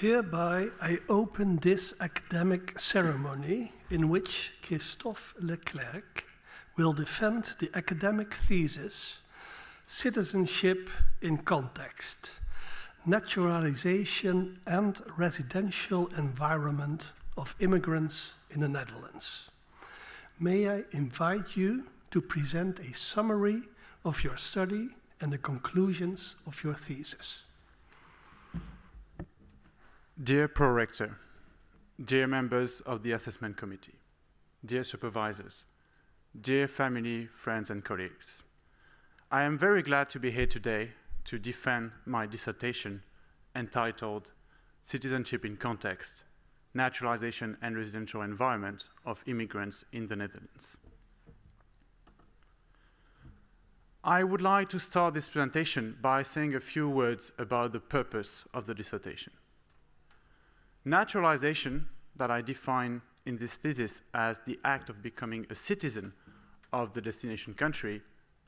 Hereby I open this academic ceremony in which Christophe Leclerc will defend the academic thesis Citizenship in Context, Naturalization and Residential Environment of Immigrants in the Netherlands. May I invite you to present a summary of your study and the conclusions of your thesis. Dear Pro-Rector, dear members of the Assessment Committee, dear supervisors, dear family, friends and colleagues, I am very glad to be here today to defend my dissertation entitled Citizenship in Context, Naturalization and Residential Environment of Immigrants in the Netherlands. I would like to start this presentation by saying a few words about the purpose of the dissertation. Naturalization, that I define in this thesis as the act of becoming a citizen of the destination country,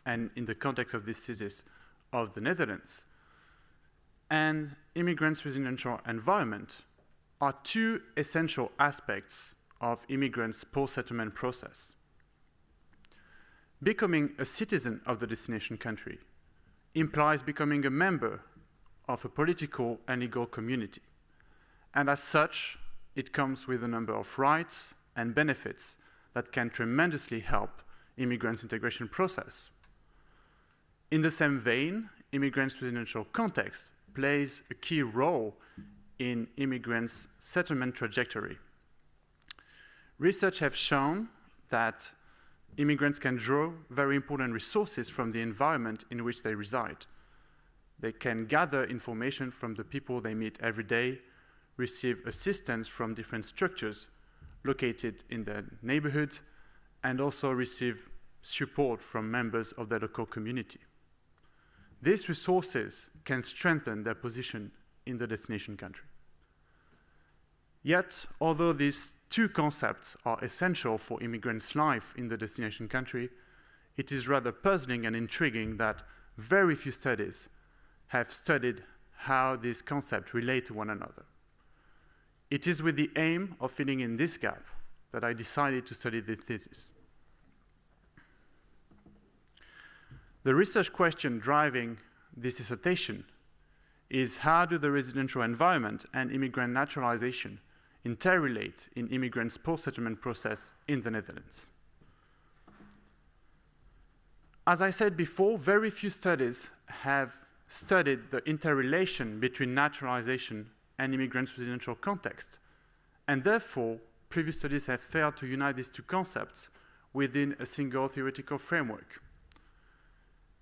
and in the context of this thesis, of the Netherlands, and immigrants' residential environment are two essential aspects of immigrants' post-settlement process. Becoming a citizen of the destination country implies becoming a member of a political and legal community. And as such, it comes with a number of rights and benefits that can tremendously help immigrants' integration process. In the same vein, immigrants' residential context plays a key role in immigrants' settlement trajectory. Research has shown that immigrants can draw very important resources from the environment in which they reside. They can gather information from the people they meet every day, receive assistance from different structures located in their neighborhood, and also receive support from members of their local community. These resources can strengthen their position in the destination country. Yet, although these two concepts are essential for immigrants' life in the destination country, it is rather puzzling and intriguing that very few studies have studied how these concepts relate to one another. It is with the aim of filling in this gap that I decided to study this thesis. The research question driving this dissertation is how do the residential environment and immigrant naturalization interrelate in immigrants' post-settlement process in the Netherlands? As I said before, very few studies have studied the interrelation between naturalization and immigrants' residential context, and therefore, previous studies have failed to unite these two concepts within a single theoretical framework.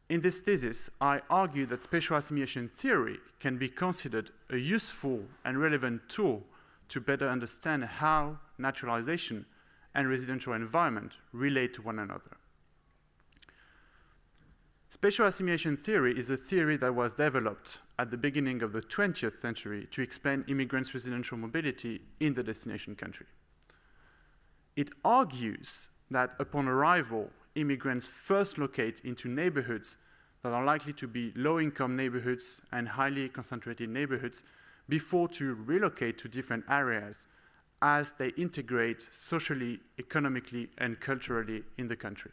In this thesis, I argue that spatial assimilation theory can be considered a useful and relevant tool to better understand how naturalization and residential environment relate to one another. Spatial assimilation theory is a theory that was developed at the beginning of the 20th century to explain immigrants' residential mobility in the destination country. It argues that upon arrival, immigrants first locate into neighborhoods that are likely to be low-income neighborhoods and highly concentrated neighborhoods before to relocate to different areas as they integrate socially, economically, and culturally in the country.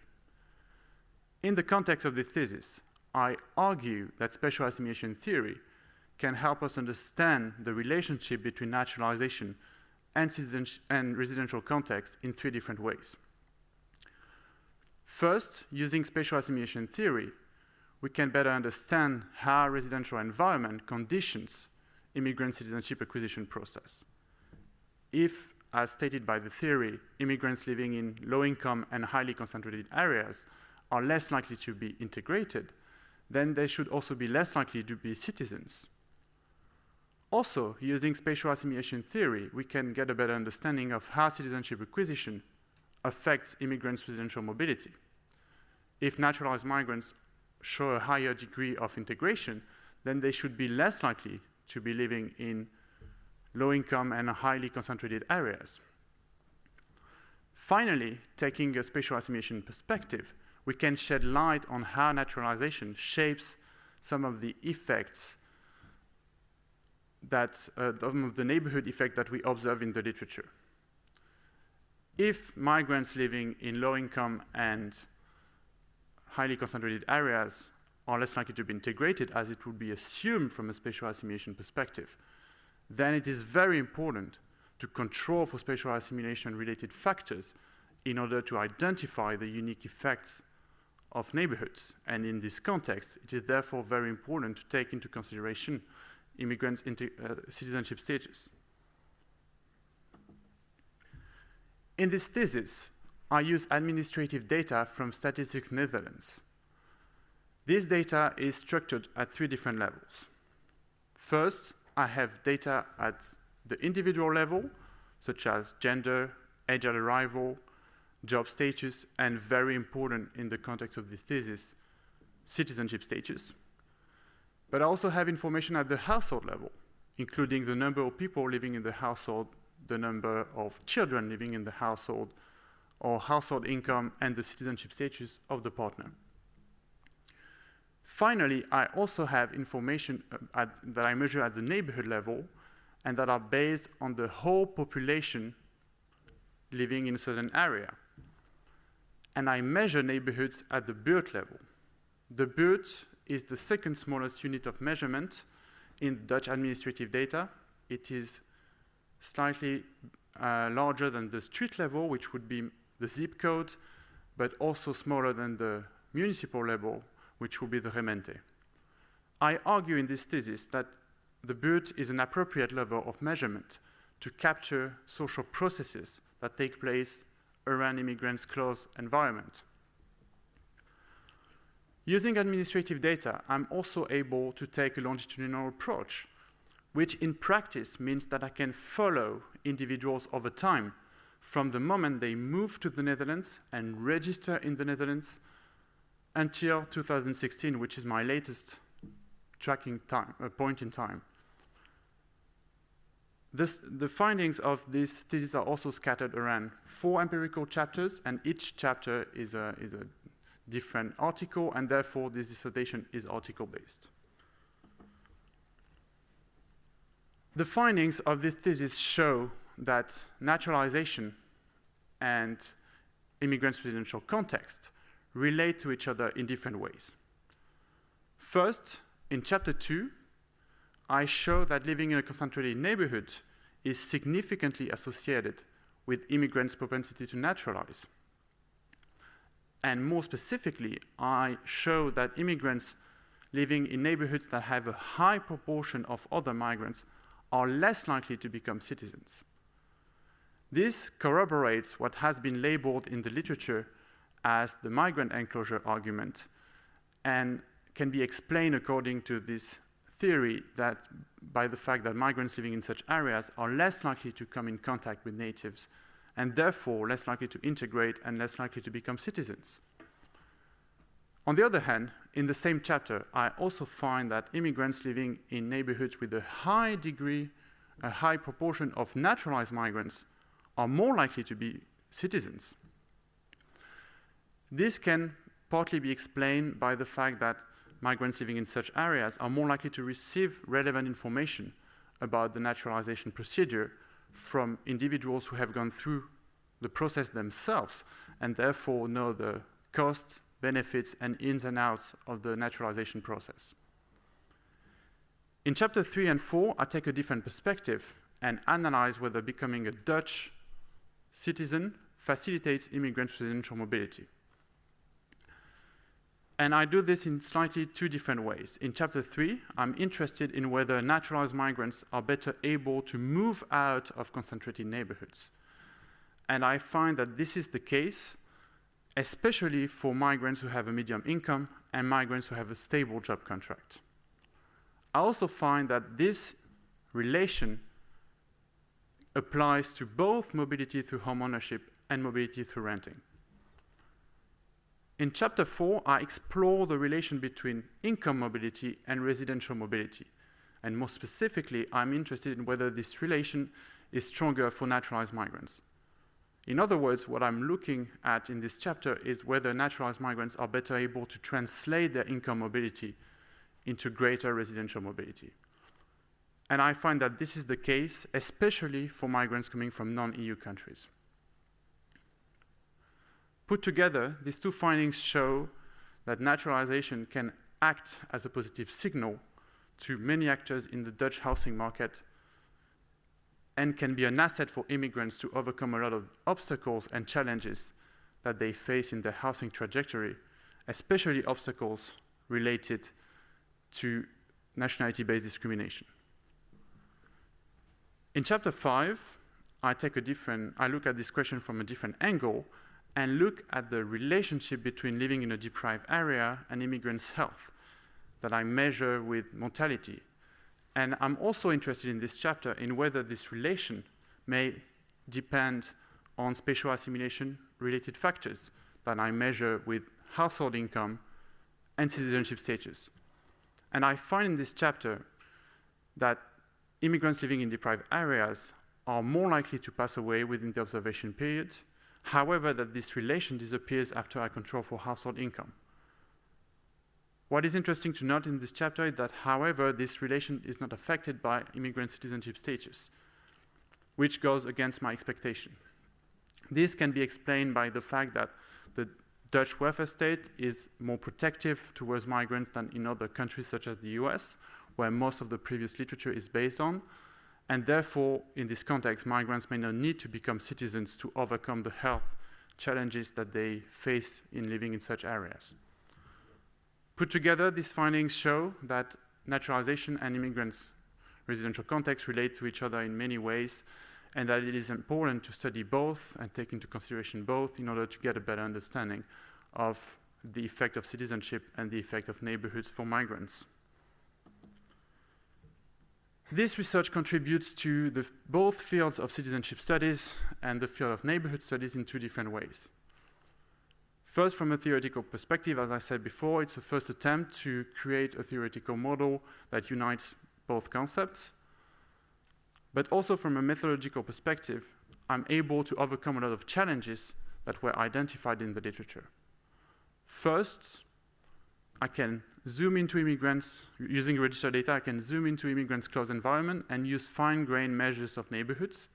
In the context of this thesis, I argue that spatial assimilation theory can help us understand the relationship between naturalization and residential context in three different ways. First, using spatial assimilation theory, we can better understand how residential environment conditions immigrant citizenship acquisition process. If, as stated by the theory, immigrants living in low-income and highly concentrated areas are less likely to be integrated, then they should also be less likely to be citizens. Also, using spatial assimilation theory, we can get a better understanding of how citizenship acquisition affects immigrants' residential mobility. If naturalized migrants show a higher degree of integration, then they should be less likely to be living in low-income and highly concentrated areas. Finally, taking a spatial assimilation perspective, we can shed light on how naturalization shapes some of the effects of the neighborhood effect that we observe in the literature. If migrants living in low-income and highly concentrated areas are less likely to be integrated, as it would be assumed from a spatial assimilation perspective, then it is very important to control for spatial assimilation-related factors in order to identify the unique effects of neighborhoods. And in this context, it is therefore very important to take into consideration immigrants' citizenship status. In this thesis, I use administrative data from Statistics Netherlands. This data is structured at 3 different levels. First, I have data at the individual level, such as gender, age at arrival, job status, and very important in the context of this thesis, citizenship status. But I also have information at the household level, including the number of people living in the household, the number of children living in the household, or household income, and the citizenship status of the partner. Finally, I also have information that I measure at the neighborhood level and that are based on the whole population living in a certain area. And I measure neighborhoods at the buurt level. The buurt is the second smallest unit of measurement in Dutch administrative data. It is slightly larger than the street level, which would be the zip code, but also smaller than the municipal level, which will be the remente. I argue in this thesis that the buurt is an appropriate level of measurement to capture social processes that take place around immigrants' close environment. Using administrative data, I'm also able to take a longitudinal approach, which in practice means that I can follow individuals over time from the moment they move to the Netherlands and register in the Netherlands until 2016, which is my latest tracking point in time. The findings of this thesis are also scattered around 4 empirical chapters, and each chapter is a different article, and therefore this dissertation is article-based. The findings of this thesis show that naturalization and immigrants' residential context relate to each other in different ways. First, in chapter 2, I show that living in a concentrated neighborhood is significantly associated with immigrants' propensity to naturalize. And more specifically, I show that immigrants living in neighborhoods that have a high proportion of other migrants are less likely to become citizens. This corroborates what has been labeled in the literature as the migrant enclosure argument, and can be explained according to this theory that by the fact that migrants living in such areas are less likely to come in contact with natives, and therefore less likely to integrate and less likely to become citizens. On the other hand, in the same chapter, I also find that immigrants living in neighborhoods with a high proportion of naturalized migrants are more likely to be citizens. This can partly be explained by the fact that migrants living in such areas are more likely to receive relevant information about the naturalization procedure from individuals who have gone through the process themselves and therefore know the costs, benefits, and ins and outs of the naturalization process. In chapter 3 and 4, I take a different perspective and analyze whether becoming a Dutch citizen facilitates immigrant residential mobility. And I do this in slightly 2 different ways. In chapter 3, I'm interested in whether naturalized migrants are better able to move out of concentrated neighborhoods. And I find that this is the case, especially for migrants who have a medium income and migrants who have a stable job contract. I also find that this relation applies to both mobility through home ownership and mobility through renting. In chapter 4, I explore the relation between income mobility and residential mobility. And more specifically, I'm interested in whether this relation is stronger for naturalized migrants. In other words, what I'm looking at in this chapter is whether naturalized migrants are better able to translate their income mobility into greater residential mobility. And I find that this is the case, especially for migrants coming from non-EU countries. Put together, these two findings show that naturalization can act as a positive signal to many actors in the Dutch housing market and can be an asset for immigrants to overcome a lot of obstacles and challenges that they face in their housing trajectory, especially obstacles related to nationality-based discrimination. In chapter 5, I look at this question from a different angle and look at the relationship between living in a deprived area and immigrants' health that I measure with mortality. And I'm also interested in this chapter in whether this relation may depend on spatial assimilation-related factors that I measure with household income and citizenship status. And I find in this chapter that immigrants living in deprived areas are more likely to pass away within the observation period, however, that this relation disappears after I control for household income. What is interesting to note in this chapter is that, however, this relation is not affected by immigrant citizenship status, which goes against my expectation. This can be explained by the fact that the Dutch welfare state is more protective towards migrants than in other countries such as the US, where most of the previous literature is based on, and therefore, in this context, migrants may not need to become citizens to overcome the health challenges that they face in living in such areas. Put together, these findings show that naturalization and immigrants' residential context relate to each other in many ways, and that it is important to study both and take into consideration both in order to get a better understanding of the effect of citizenship and the effect of neighborhoods for migrants. This research contributes to both fields of citizenship studies and the field of neighborhood studies in two different ways. First, from a theoretical perspective, as I said before, it's a first attempt to create a theoretical model that unites both concepts. But also from a methodological perspective, I'm able to overcome a lot of challenges that were identified in the literature. First, I can zoom into immigrants, using registered data, I can zoom into immigrants' closed environment and use fine-grained measures of neighborhoods.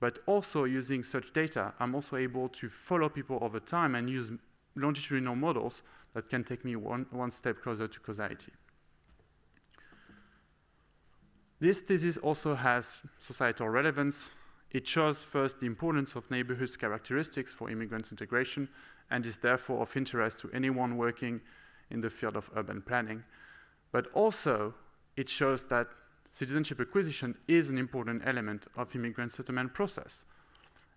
But also using such data, I'm also able to follow people over time and use longitudinal models that can take me one step closer to causality. This thesis also has societal relevance. It shows first the importance of neighborhoods' characteristics for immigrants' integration and is therefore of interest to anyone working in the field of urban planning. But also, it shows that citizenship acquisition is an important element of immigrant settlement process.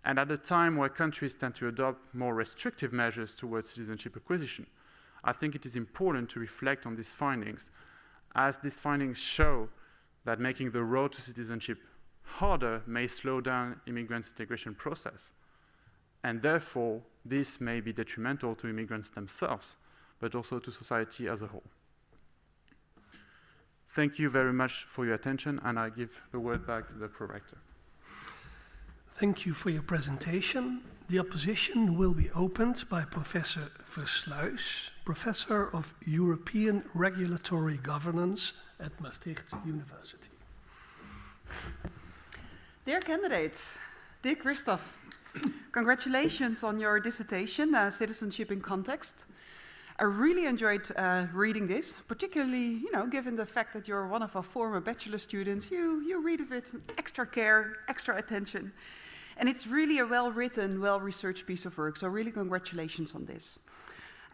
And at a time where countries tend to adopt more restrictive measures towards citizenship acquisition, I think it is important to reflect on these findings, as these findings show that making the road to citizenship harder may slow down immigrants' integration process. And therefore, this may be detrimental to immigrants themselves, but also to society as a whole. Thank you very much for your attention, and I give the word back to the prorector. Thank you for your presentation. The opposition will be opened by Professor Versluis, Professor of European Regulatory Governance at Maastricht University. Dear candidates, dear Christophe, congratulations on your dissertation, Citizenship in Context. I really enjoyed reading this, particularly, given the fact that you're one of our former bachelor students. You read it with extra care, extra attention. And it's really a well-written, well-researched piece of work, so really congratulations on this.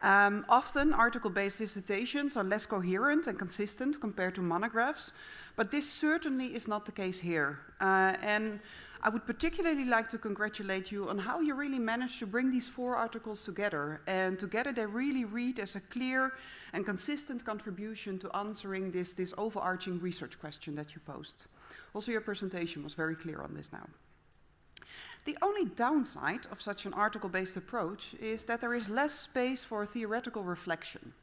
Often, article-based dissertations are less coherent and consistent compared to monographs, but this certainly is not the case here. And I would particularly like to congratulate you on how you really managed to bring these 4 articles together. And together they really read as a clear and consistent contribution to answering this overarching research question that you posed. Also, your presentation was very clear on this now. The only downside of such an article-based approach is that there is less space for theoretical reflection.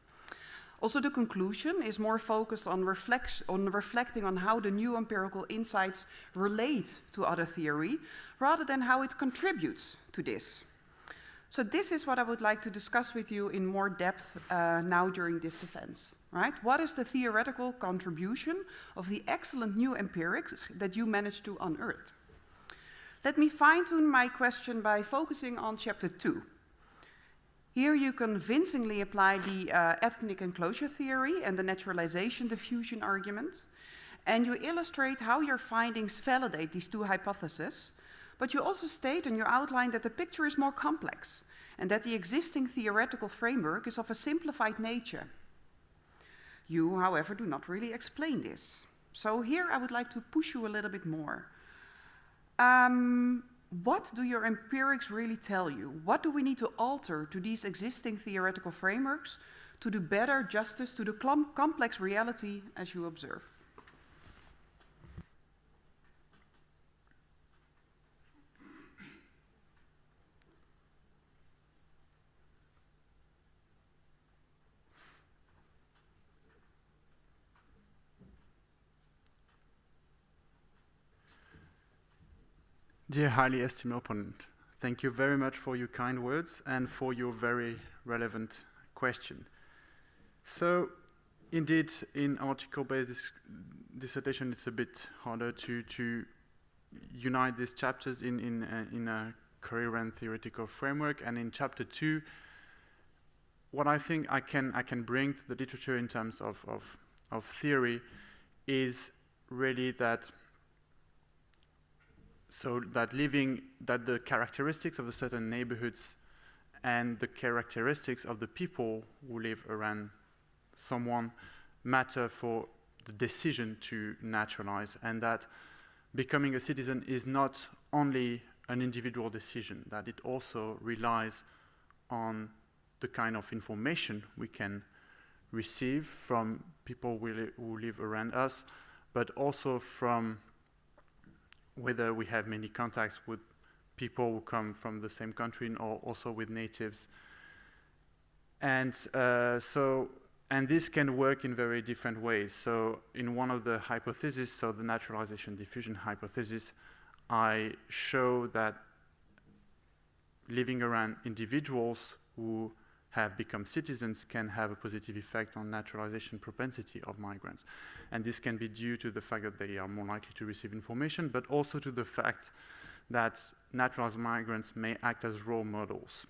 Also, the conclusion is more focused on reflecting on how the new empirical insights relate to other theory, rather than how it contributes to this. So this is what I would like to discuss with you in more depth now during this defense. right? What is the theoretical contribution of the excellent new empirics that you managed to unearth? Let me fine-tune my question by focusing on chapter 2. Here you convincingly apply the ethnic enclosure theory and the naturalization diffusion argument, and you illustrate how your findings validate these two hypotheses, but you also state in your outline that the picture is more complex and that the existing theoretical framework is of a simplified nature. You, however, do not really explain this. So here I would like to push you a little bit more. What do your empirics really tell you? What do we need to alter to these existing theoretical frameworks to do better justice to the complex reality as you observe? Dear highly esteemed opponent, thank you very much for your kind words and for your very relevant question. So, indeed, in article-based dissertation, it's a bit harder to unite these chapters in a coherent theoretical framework. And in chapter 2, what I think I can bring to the literature in terms of theory is really that. So that the characteristics of a certain neighborhoods and the characteristics of the people who live around someone matter for the decision to naturalize, and that becoming a citizen is not only an individual decision, that it also relies on the kind of information we can receive from people who live around us, but also from whether we have many contacts with people who come from the same country or also with natives. And and this can work in very different ways. So in one of the hypotheses, so the naturalization diffusion hypothesis, I show that living around individuals who have become citizens can have a positive effect on naturalization propensity of migrants. And this can be due to the fact that they are more likely to receive information, but also to the fact that naturalized migrants may act as role models.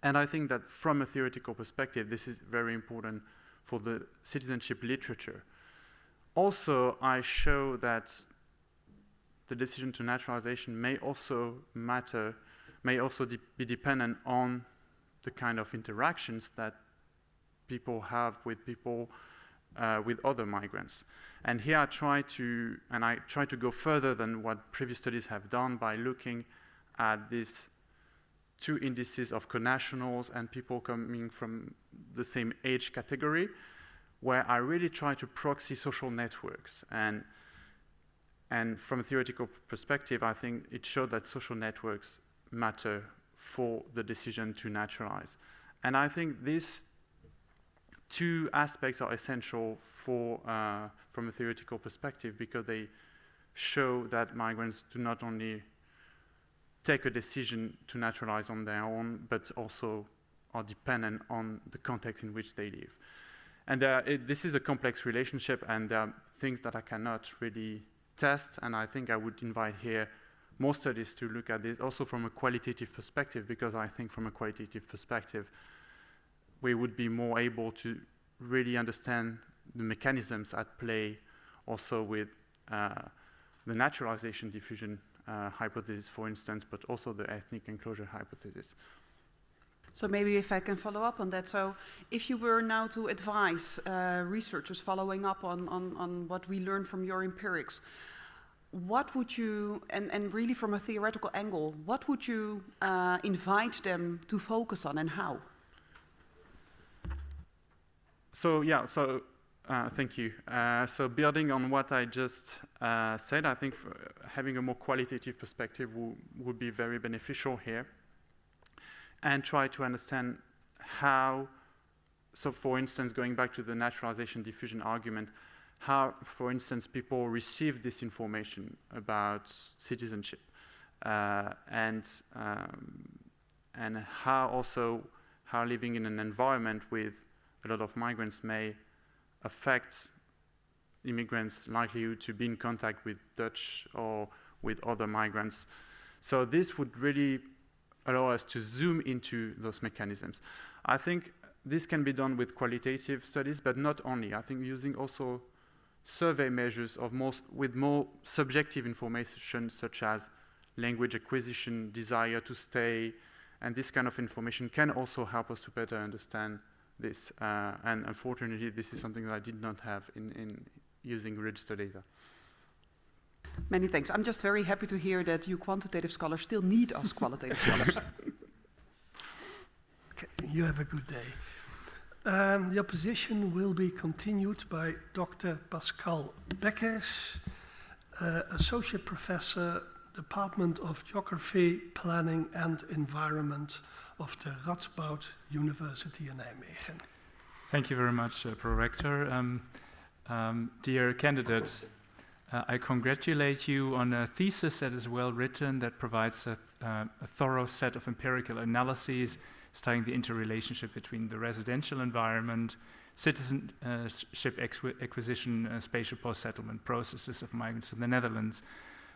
And I think that from a theoretical perspective, this is very important for the citizenship literature. Also, I show that the decision to naturalization may also be dependent on the kind of interactions that people have with with other migrants. And here I try to go further than what previous studies have done by looking at these two indices of connationals and people coming from the same age category, where I really try to proxy social networks. And from a theoretical perspective, I think it showed that social networks matter for the decision to naturalize. And I think these two aspects are essential for, from a theoretical perspective, because they show that migrants do not only take a decision to naturalize on their own, but also are dependent on the context in which they live. And this is a complex relationship, and there are things that I cannot really test, and I think I would invite here more studies to look at this, also from a qualitative perspective, because I think from a qualitative perspective, we would be more able to really understand the mechanisms at play, also with the naturalization diffusion hypothesis, for instance, but also the ethnic enclosure hypothesis. So maybe if I can follow up on that. So if you were now to advise researchers following up on what we learned from your empirics, what would you, and really from a theoretical angle, what would you invite them to focus on and how? So yeah, thank you. So building on what I just said, I think having a more qualitative perspective would be very beneficial here, and try to understand how, so for instance, going back to the naturalization diffusion argument, how, for instance, people receive this information about citizenship, and how living in an environment with a lot of migrants may affect immigrants' likelihood to be in contact with Dutch or with other migrants. So this would really allow us to zoom into those mechanisms. I think this can be done with qualitative studies, but not only. I think using also survey measures with more subjective information, such as language acquisition, desire to stay, and this kind of information can also help us to better understand this. And unfortunately, this is something that I did not have in using register data. Many thanks. I'm just very happy to hear that you quantitative scholars still need us qualitative scholars. Okay, you have a good day. The opposition will be continued by Dr. Pascal Beckers, Associate Professor, Department of Geography, Planning and Environment of the Radboud University in Nijmegen. Thank you very much, Pro-Rector. Dear candidate, I congratulate you on a thesis that is well written, that provides a thorough set of empirical analyses studying the interrelationship between the residential environment, citizenship acquisition, spatial post-settlement processes of migrants in the Netherlands.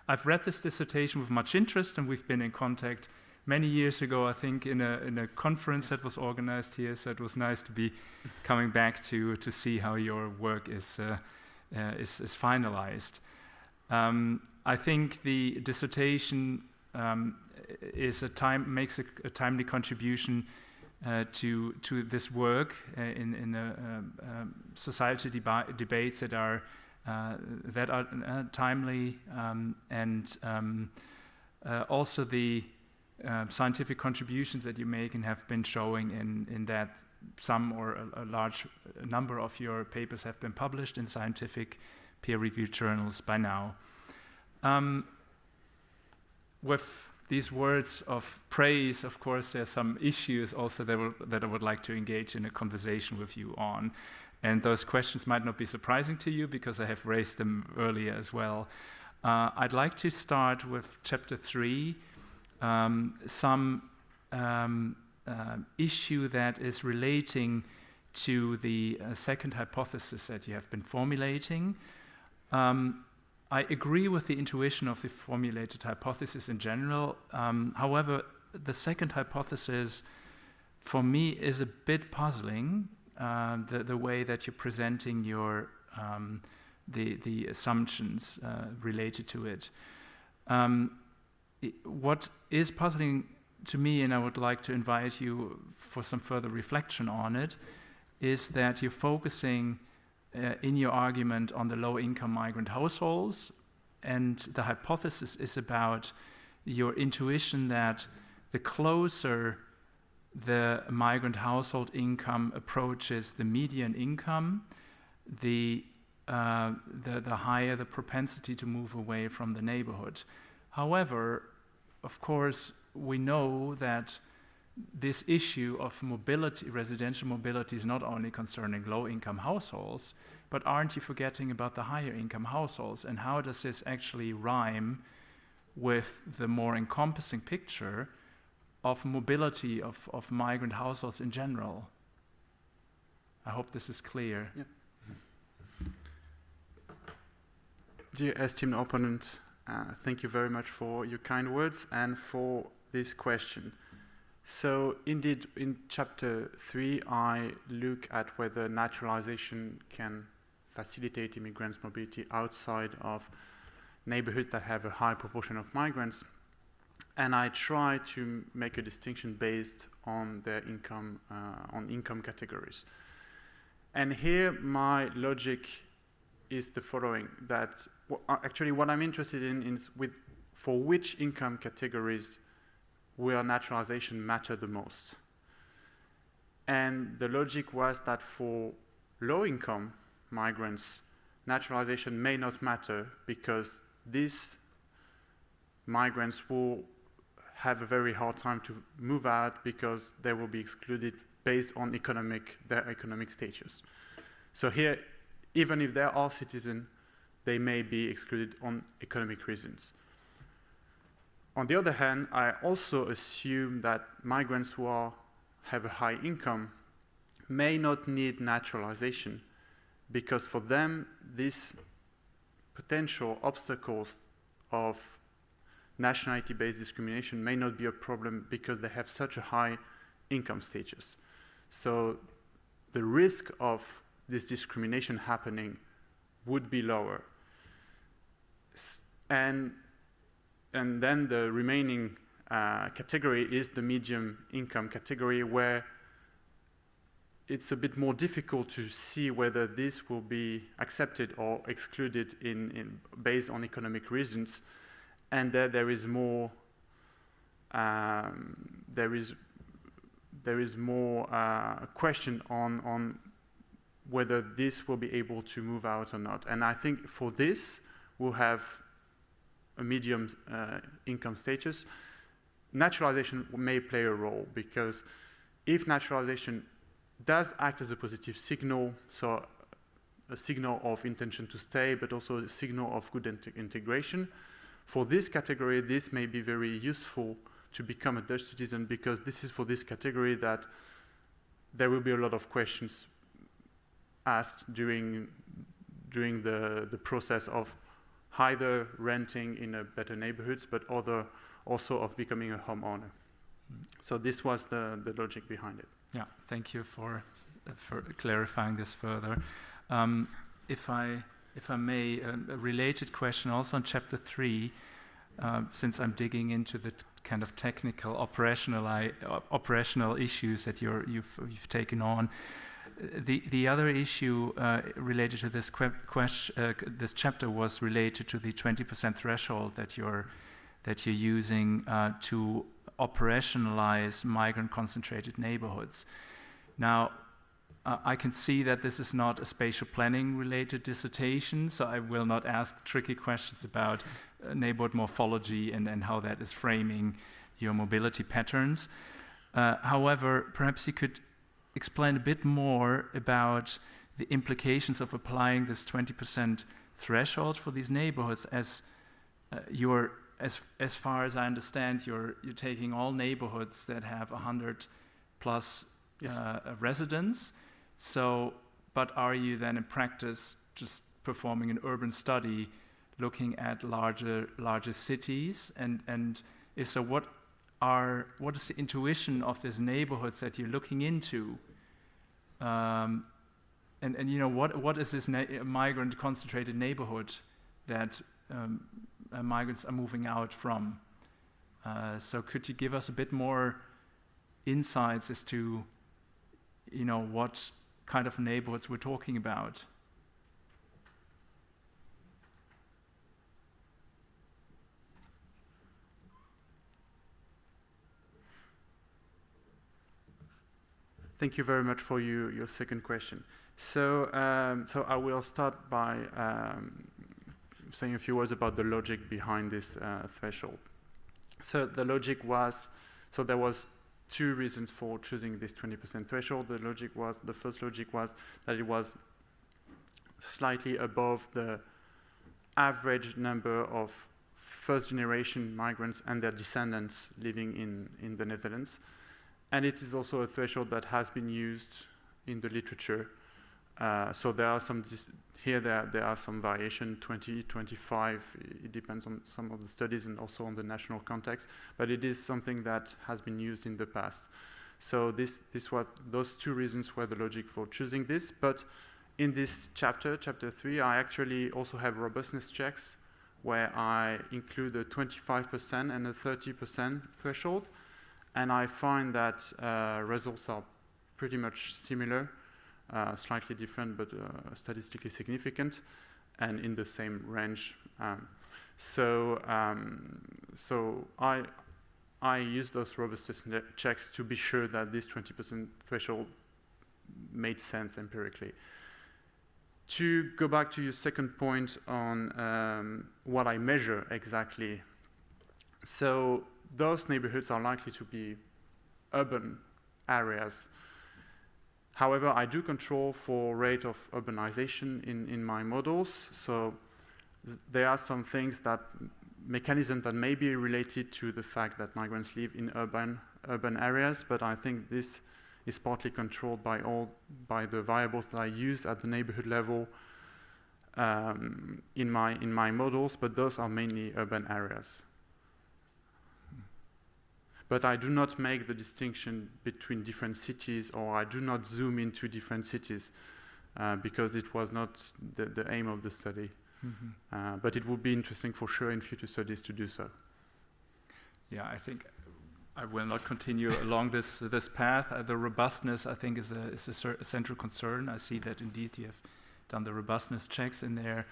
I've read this dissertation with much interest, and we've been in contact many years ago, I think, in a conference that was organized here, so it was nice to be coming back to see how your work is finalized. I think the dissertation makes a timely contribution to this work in the society debates that are timely, and also the scientific contributions that you make and have been showing in that some or a large number of your papers have been published in scientific peer-reviewed journals by now. With these words of praise, of course, there are some issues also that I would like to engage in a conversation with you on. And those questions might not be surprising to you because I have raised them earlier as well. I'd like to start with chapter 3, some issue that is relating to the second hypothesis that you have been formulating. I agree with the intuition of the formulated hypothesis in general. However, the second hypothesis for me is a bit puzzling, the way that you're presenting your the assumptions related to it. What is puzzling to me, and I would like to invite you for some further reflection on it, is that you're focusing in your argument on the low-income migrant households, and the hypothesis is about your intuition that the closer the migrant household income approaches the median income, the higher the propensity to move away from the neighborhood. However, of course, we know that this issue of mobility, residential mobility, is not only concerning low-income households, but aren't you forgetting about the higher income households? And how does this actually rhyme with the more encompassing picture of mobility of migrant households in general? I hope this is clear. Yeah. Dear esteemed opponent, thank you very much for your kind words and for this question. So indeed, in chapter 3, I look at whether naturalization can facilitate immigrants' mobility outside of neighborhoods that have a high proportion of migrants. And I try to make a distinction based on their income, on income categories. And here my logic is the following, that actually what I'm interested in is for which income categories will naturalization matter the most. And the logic was that for low-income migrants, naturalization may not matter because these migrants will have a very hard time to move out because they will be excluded based on their economic status. So here, even if they are citizens, they may be excluded on economic reasons. On the other hand, I also assume that migrants who have a high income may not need naturalization because for them, these potential obstacles of nationality-based discrimination may not be a problem because they have such a high income status. So the risk of this discrimination happening would be lower. And then the remaining category is the medium income category, where it's a bit more difficult to see whether this will be accepted or excluded based on economic reasons, and there is more question on whether this will be able to move out or not. And I think for this, we'll have a medium income status. Naturalization may play a role, because if naturalization does act as a positive signal, so a signal of intention to stay, but also a signal of good integration, for this category, this may be very useful to become a Dutch citizen, because this is for this category that there will be a lot of questions asked during the process of either renting in a better neighborhoods, but also of becoming a homeowner. So this was the logic behind it. Yeah, thank you for clarifying this further. If I may, a related question also on chapter 3, since I'm digging into the kind of technical operational issues that you've taken on. The other issue related to this this chapter was related to the 20% threshold that you're using to operationalize migrant-concentrated neighborhoods. Now, I can see that this is not a spatial planning-related dissertation, so I will not ask tricky questions about neighborhood morphology and how that is framing your mobility patterns. However, perhaps you could explain a bit more about the implications of applying this 20% threshold for these neighborhoods, as as far as I understand, you're taking all neighborhoods that have 100 plus residents. So, but are you then in practice just performing an urban study, looking at larger cities, and if so, what is the intuition of these neighborhoods that you're looking into? And you know, what is this migrant concentrated neighborhood that migrants are moving out from? So could you give us a bit more insights as to, you know, what kind of neighborhoods we're talking about? Thank you very much for your second question. So, so I will start by saying a few words about the logic behind this threshold. So the logic was, so there was two reasons for choosing this 20% threshold. The first logic was that it was slightly above the average number of first-generation migrants and their descendants living in the Netherlands. And it is also a threshold that has been used in the literature. So there are some, there are some variation, 20, 25, it depends on some of the studies and also on the national context, but it is something that has been used in the past. So those two reasons were the logic for choosing this, but in this chapter 3, I actually also have robustness checks where I include a 25% and a 30% threshold, and I find that results are pretty much similar. Slightly different, but statistically significant, and in the same range. So I use those robustness checks to be sure that this 20% threshold made sense empirically. To go back to your second point on what I measure exactly, so those neighborhoods are likely to be urban areas. However, I do control for rate of urbanization in my models. So there are some things mechanisms that may be related to the fact that migrants live in urban areas, but I think this is partly controlled by the variables that I use at the neighborhood level in my models, but those are mainly urban areas. But I do not make the distinction between different cities, or I do not zoom into different cities, because it was not the aim of the study. Mm-hmm. But it would be interesting for sure in future studies to do so. Yeah, I think I will not continue along this path. The robustness, I think, is a central concern. I see that indeed you have done the robustness checks in there.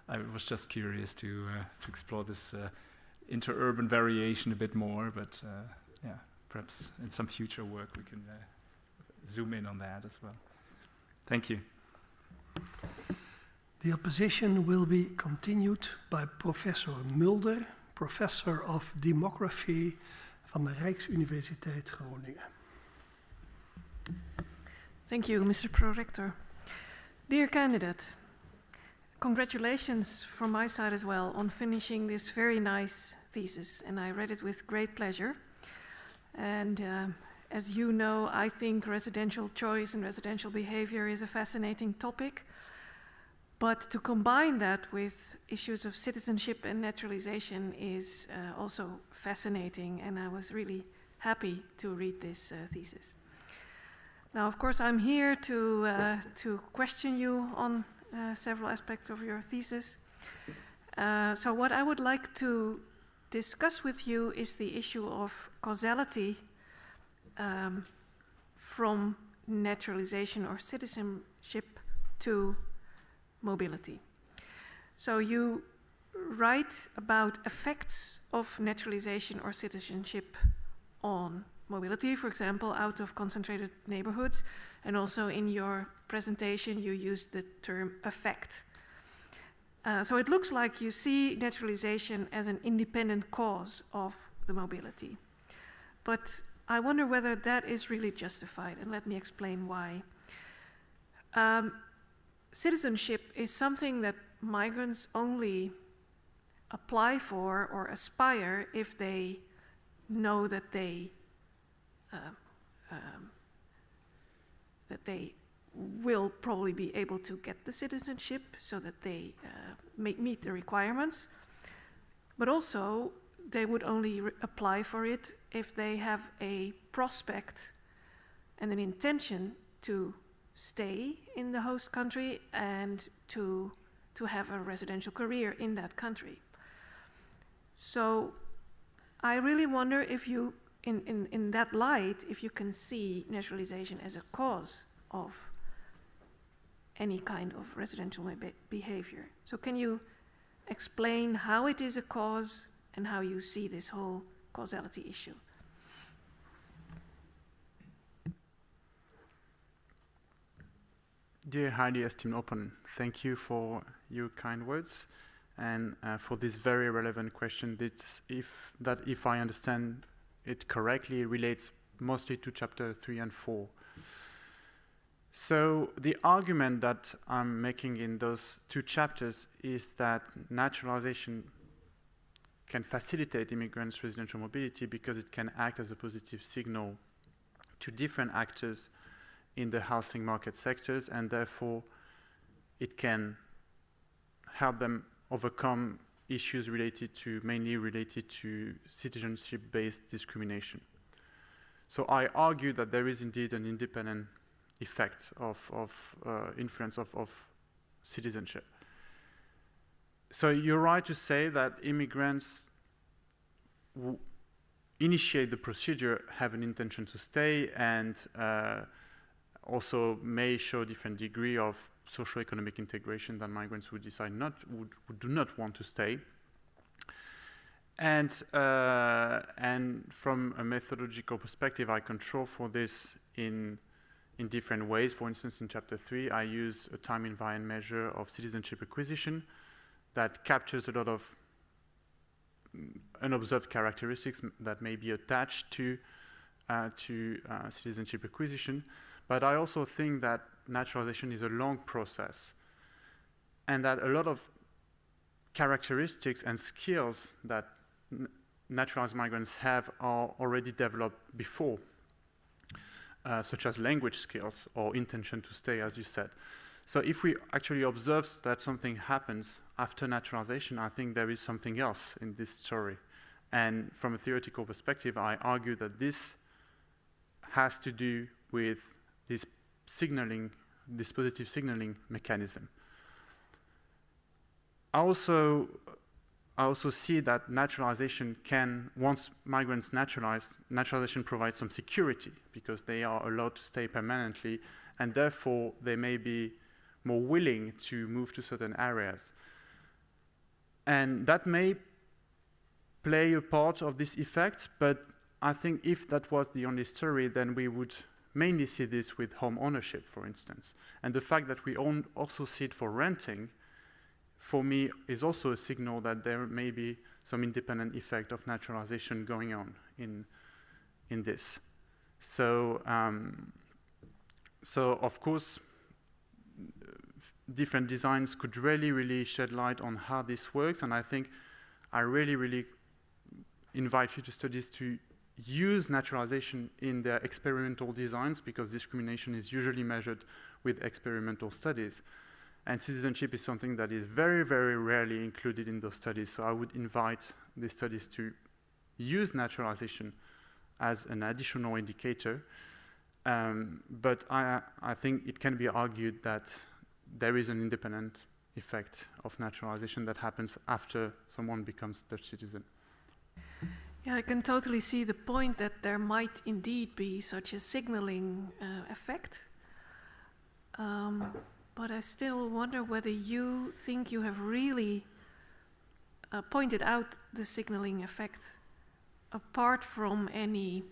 I was just curious to explore this interurban variation a bit more, but yeah, perhaps in some future work we can zoom in on that as well. Thank you. The opposition will be continued by Professor Mulder, Professor of Demography van de Rijksuniversiteit Groningen. Thank you, Mr. Prorector. Dear candidate, congratulations from my side as well on finishing this very nice thesis, and I read it with great pleasure. And as you know, I think residential choice and residential behavior is a fascinating topic. But to combine that with issues of citizenship and naturalization is also fascinating, and I was really happy to read this thesis. Now, of course, I'm here to question you on several aspects of your thesis. So what I would like to discuss with you is the issue of causality from naturalization or citizenship to mobility. So you write about effects of naturalization or citizenship on mobility, for example, out of concentrated neighborhoods, and also in your presentation you used the term effect. So it looks like you see naturalization as an independent cause of the mobility. But I wonder whether that is really justified, and let me explain why. Citizenship is something that migrants only apply for or aspire if they know that they will probably be able to get the citizenship, so that they meet the requirements. But also, they would only apply for it if they have a prospect and an intention to stay in the host country and to have a residential career in that country. So I really wonder if you, in that light, if you can see naturalization as a cause of any kind of residential behavior. So can you explain how it is a cause and how you see this whole causality issue? Dear highly esteemed opponent, thank you for your kind words and for this very relevant question that if I understand it correctly, relates mostly to chapter 3 and 4. So the argument that I'm making in those two chapters is that naturalization can facilitate immigrants' residential mobility because it can act as a positive signal to different actors in the housing market sectors, and therefore it can help them overcome issues mainly related to citizenship-based discrimination. So I argue that there is indeed an independent effect of influence of citizenship. So you're right to say that immigrants who initiate the procedure have an intention to stay and also may show a different degree of socio-economic integration than migrants who decide who do not want to stay. And from a methodological perspective, I control for this in different ways. For instance, in chapter 3, I use a time-invariant measure of citizenship acquisition that captures a lot of unobserved characteristics that may be attached to citizenship acquisition. But I also think that naturalization is a long process, and that a lot of characteristics and skills that naturalized migrants have are already developed before such as language skills or intention to stay, as you said. So if we actually observe that something happens after naturalization, I think there is something else in this story. And from a theoretical perspective, I argue that this has to do with this signaling, this positive signaling mechanism. I also see that naturalization can, once migrants naturalize, naturalization provides some security because they are allowed to stay permanently, and therefore they may be more willing to move to certain areas. And that may play a part of this effect, but I think if that was the only story, then we would mainly see this with home ownership, for instance. And the fact that we also see it for renting, for me, is also a signal that there may be some independent effect of naturalization going on in this. So, of course, different designs could really shed light on how this works, and I think I really invite future studies to use naturalization in their experimental designs, because discrimination is usually measured with experimental studies. And citizenship is something that is very rarely included in those studies. So I would invite these studies to use naturalization as an additional indicator. But I think it can be argued that there is an independent effect of naturalization that happens after someone becomes Dutch citizen. Yeah, I can totally see the point that there might indeed be such a signaling effect. But I still wonder whether you think you have really pointed out the signaling effect apart from any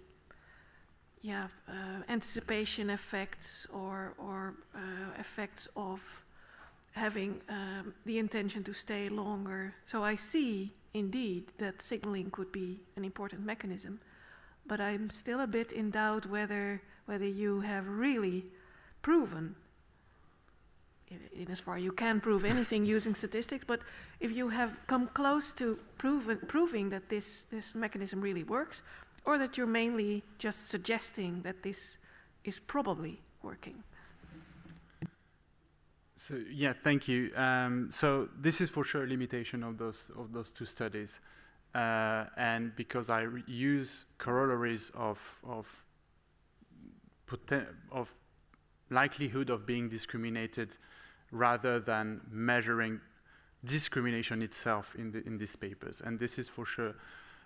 anticipation effects or effects of having the intention to stay longer. So I see indeed that signaling could be an important mechanism, but I'm still a bit in doubt whether you have really proven, in as far you can prove anything using statistics, but if you have come close to proving that this mechanism really works, or that you're mainly just suggesting that this is probably working. So yeah, thank you. So this is for sure a limitation of those two studies, and because I use corollaries of likelihood of being discriminated, rather than measuring discrimination itself in these papers, and this is for sure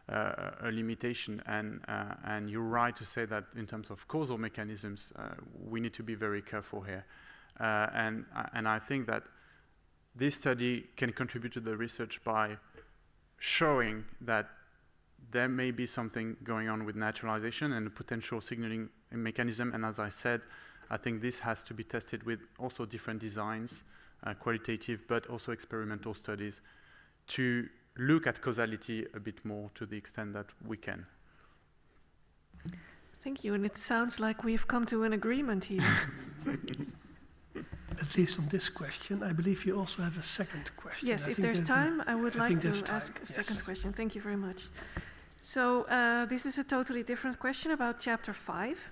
a limitation. And you're right to say that in terms of causal mechanisms, we need to be very careful here. And I think that this study can contribute to the research by showing that there may be something going on with naturalization and a potential signaling mechanism. And as I said, I think this has to be tested with also different designs, qualitative but also experimental studies, to look at causality a bit more to the extent that we can. Thank you, and it sounds like we've come to an agreement here. At least on this question. I believe you also have a second question. Yes, if there's time, I would like to ask a second question. Thank you very much. So this is a totally different question about Chapter 5.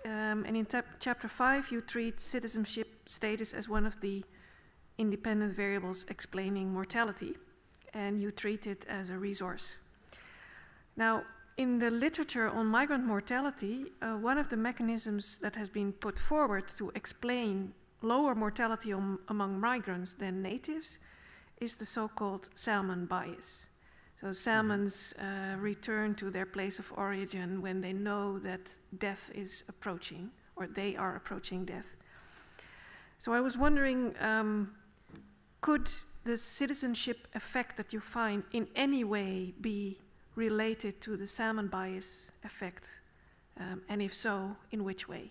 And in Chapter 5, you treat citizenship status as one of the independent variables explaining mortality, and you treat it as a resource. Now, in the literature on migrant mortality, one of the mechanisms that has been put forward to explain lower mortality among migrants than natives is the so-called salmon bias. So salmons return to their place of origin when they know that death is approaching, or they are approaching death. So I was wondering, could the citizenship effect that you find in any way be related to the salmon bias effect? And if so, in which way?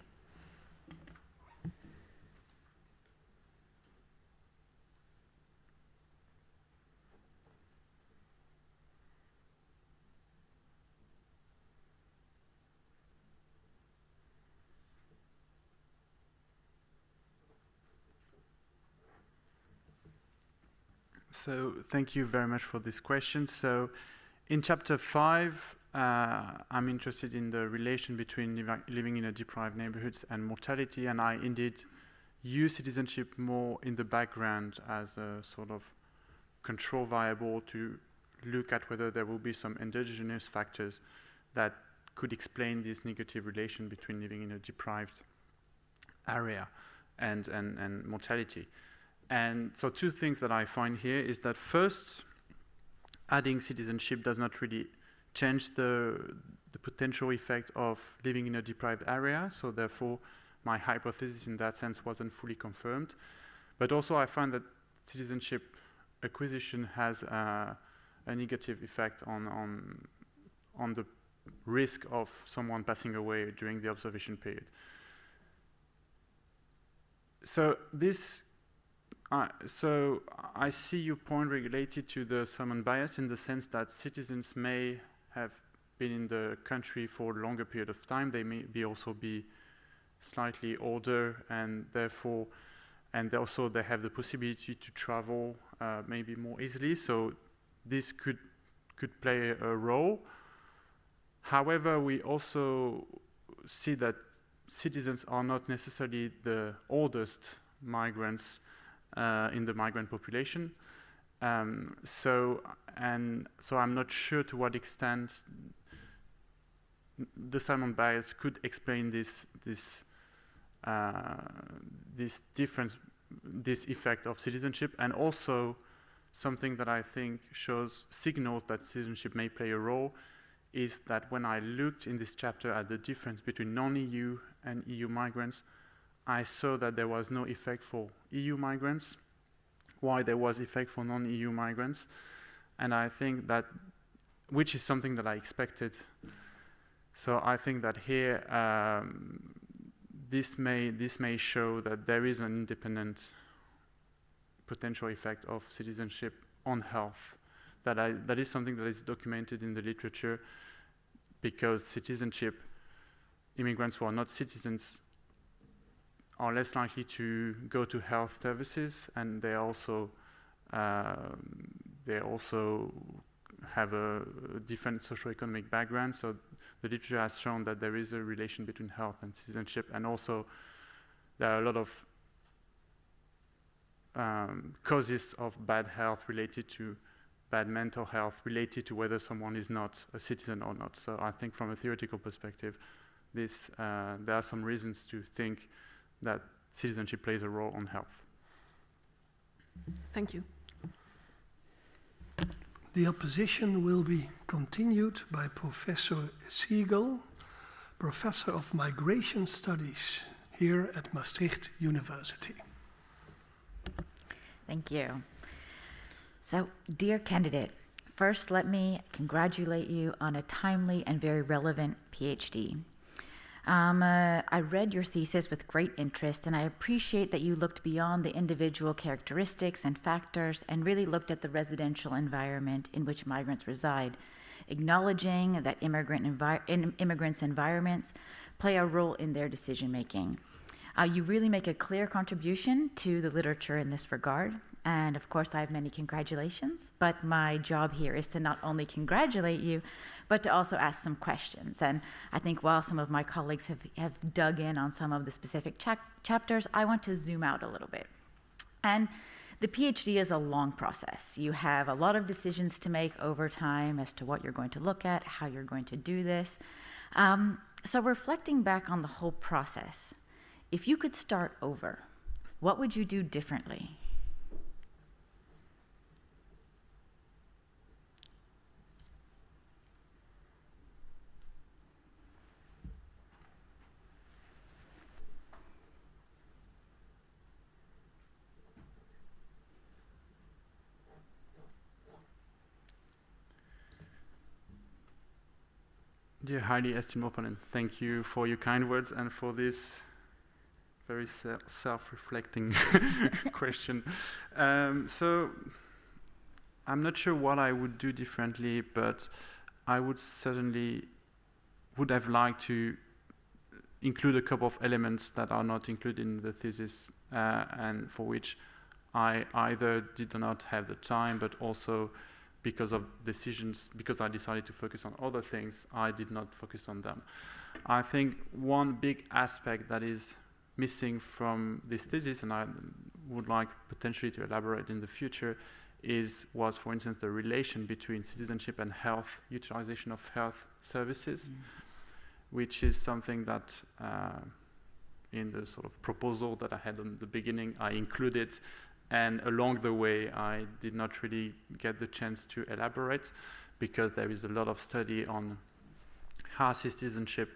So thank you very much for this question. So in Chapter 5, I'm interested in the relation between living in a deprived neighborhoods and mortality, and I indeed use citizenship more in the background as a sort of control variable to look at whether there will be some endogenous factors that could explain this negative relation between living in a deprived area and mortality. And so two things that I find here is that first, adding citizenship does not really change the potential effect of living in a deprived area, so therefore my hypothesis in that sense wasn't fully confirmed. But also I find that citizenship acquisition has a negative effect on the risk of someone passing away during the observation period. So this, so I see your point related to the Salmon bias in the sense that citizens may have been in the country for a longer period of time. They may also be slightly older, and therefore, and also they have the possibility to travel maybe more easily. So this could play a role. However, we also see that citizens are not necessarily the oldest migrants in the migrant population. So I'm not sure to what extent the Salmon bias could explain this difference, this effect of citizenship, and also something that I think signals that citizenship may play a role is that when I looked in this chapter at the difference between non-EU and EU migrants, I saw that there was no effect for EU migrants, while there was effect for non-EU migrants. And I think that, which is something that I expected. So I think that here, this may show that there is an independent potential effect of citizenship on health. That is something that is documented in the literature, because citizenship, immigrants who are not citizens are less likely to go to health services, and they also have a different socioeconomic background. So the literature has shown that there is a relation between health and citizenship, and also there are a lot of causes of bad health related to bad mental health, related to whether someone is not a citizen or not. So I think from a theoretical perspective, there are some reasons to think that citizenship plays a role on health. Thank you. The opposition will be continued by Professor Siegel, Professor of Migration Studies here at Maastricht University. Thank you. So, dear candidate, first let me congratulate you on a timely and very relevant PhD. I read your thesis with great interest, and I appreciate that you looked beyond the individual characteristics and factors and really looked at the residential environment in which migrants reside, acknowledging that immigrants' environments play a role in their decision-making. You really make a clear contribution to the literature in this regard. And of course, I have many congratulations, but my job here is to not only congratulate you, but to also ask some questions. And I think while some of my colleagues have dug in on some of the specific chapters, I want to zoom out a little bit. And the PhD is a long process. You have a lot of decisions to make over time as to what you're going to look at, how you're going to do this. So reflecting back on the whole process, if you could start over, what would you do differently? Dear highly esteemed opponent, thank you for your kind words and for this very self-reflecting question. So I'm not sure what I would do differently, but I would have liked to include a couple of elements that are not included in the thesis and for which I either did not have the time, but also because of decisions, because I decided to focus on other things, I did not focus on them. I think one big aspect that is missing from this thesis, and I would like potentially to elaborate in the future, was, for instance, the relation between citizenship and health, utilization of health services, which is something that in the sort of proposal that I had in the beginning, I included, and along the way, I did not really get the chance to elaborate, because there is a lot of study on how citizenship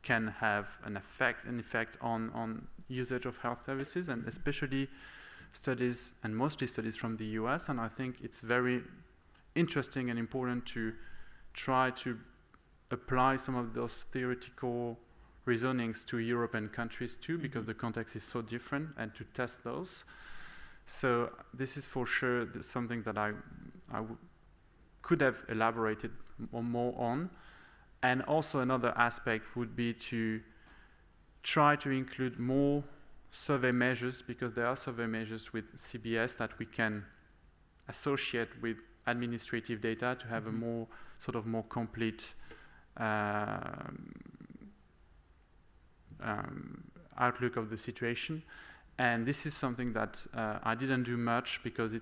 can have an effect on usage of health services, and especially studies, and mostly studies from the US, and I think it's very interesting and important to try to apply some of those theoretical reasonings to European countries too, because the context is so different, and to test those. So this is for sure something that I could have elaborated more on. And also another aspect would be to try to include more survey measures, because there are survey measures with CBS that we can associate with administrative data to have a more complete outlook of the situation. And this is something that I didn't do much, because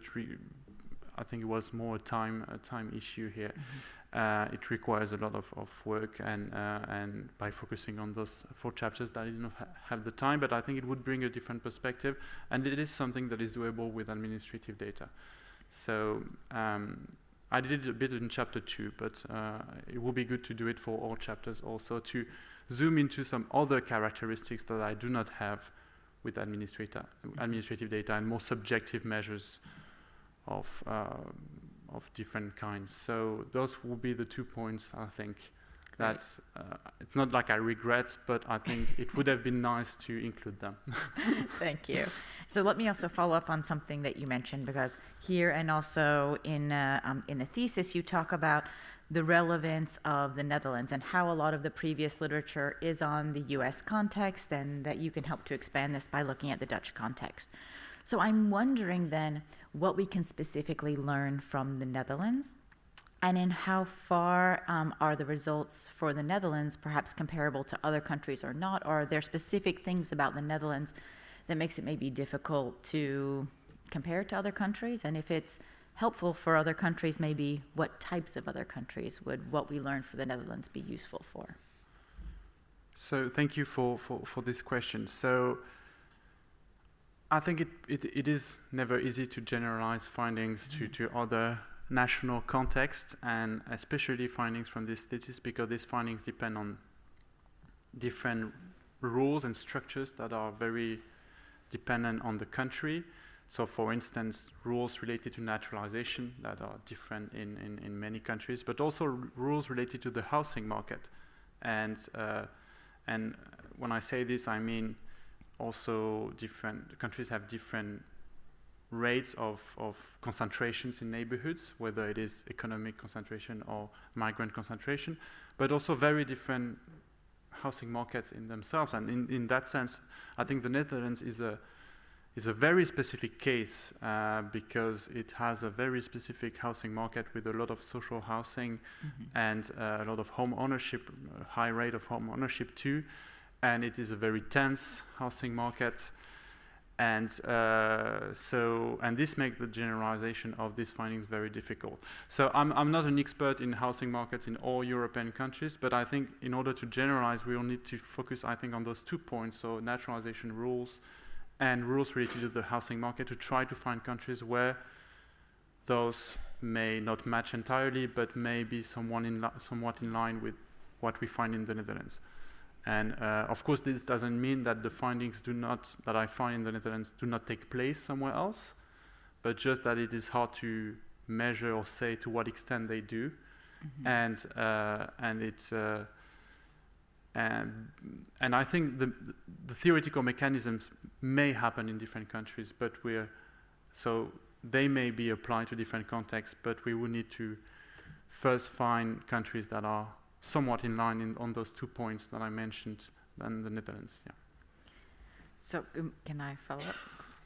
I think it was more a time issue here. It requires a lot of work, and by focusing on those 4 chapters, that I did not have the time, but I think it would bring a different perspective, and it is something that is doable with administrative data. So I did it a bit in chapter 2, but it would be good to do it for all chapters also, to zoom into some other characteristics that I do not have with administrative data, and more subjective measures of different kinds. So those will be the 2 points, I think. That's it's not like I regret, but I think it would have been nice to include them. Thank you. So let me also follow up on something that you mentioned, because here and also in the thesis you talk about the relevance of the Netherlands and how a lot of the previous literature is on the US context, and that you can help to expand this by looking at the Dutch context. So I'm wondering then what we can specifically learn from the Netherlands, and in how far are the results for the Netherlands perhaps comparable to other countries or not, or are there specific things about the Netherlands that makes it maybe difficult to compare to other countries? And if it's helpful for other countries, maybe what types of other countries would what we learned for the Netherlands be useful for? So thank you for this question. So I think it is never easy to generalize findings to other national contexts, and especially findings from this thesis, because these findings depend on different rules and structures that are very dependent on the country. So for instance, rules related to naturalization that are different in many countries, but also rules related to the housing market. And when I say this, I mean also different countries have different rates of concentrations in neighborhoods, whether it is economic concentration or migrant concentration, but also very different housing markets in themselves. And in that sense, I think the Netherlands is a very specific case, because it has a very specific housing market with a lot of social housing and a lot of home ownership, a high rate of home ownership too. And it is a very tense housing market. And and this makes the generalization of these findings very difficult. So I'm not an expert in housing markets in all European countries, but I think in order to generalize, we will need to focus, I think, on those 2 points, so naturalization rules and rules related to the housing market, to try to find countries where those may not match entirely, but may be somewhat in line with what we find in the Netherlands. And of course, this doesn't mean that the findings that I find in the Netherlands do not take place somewhere else, but just that it is hard to measure or say to what extent they do. And I think the theoretical mechanisms may happen in different countries, but so they may be applied to different contexts, but we would need to first find countries that are somewhat in line on those 2 points that I mentioned than the Netherlands. Yeah. So can I follow up?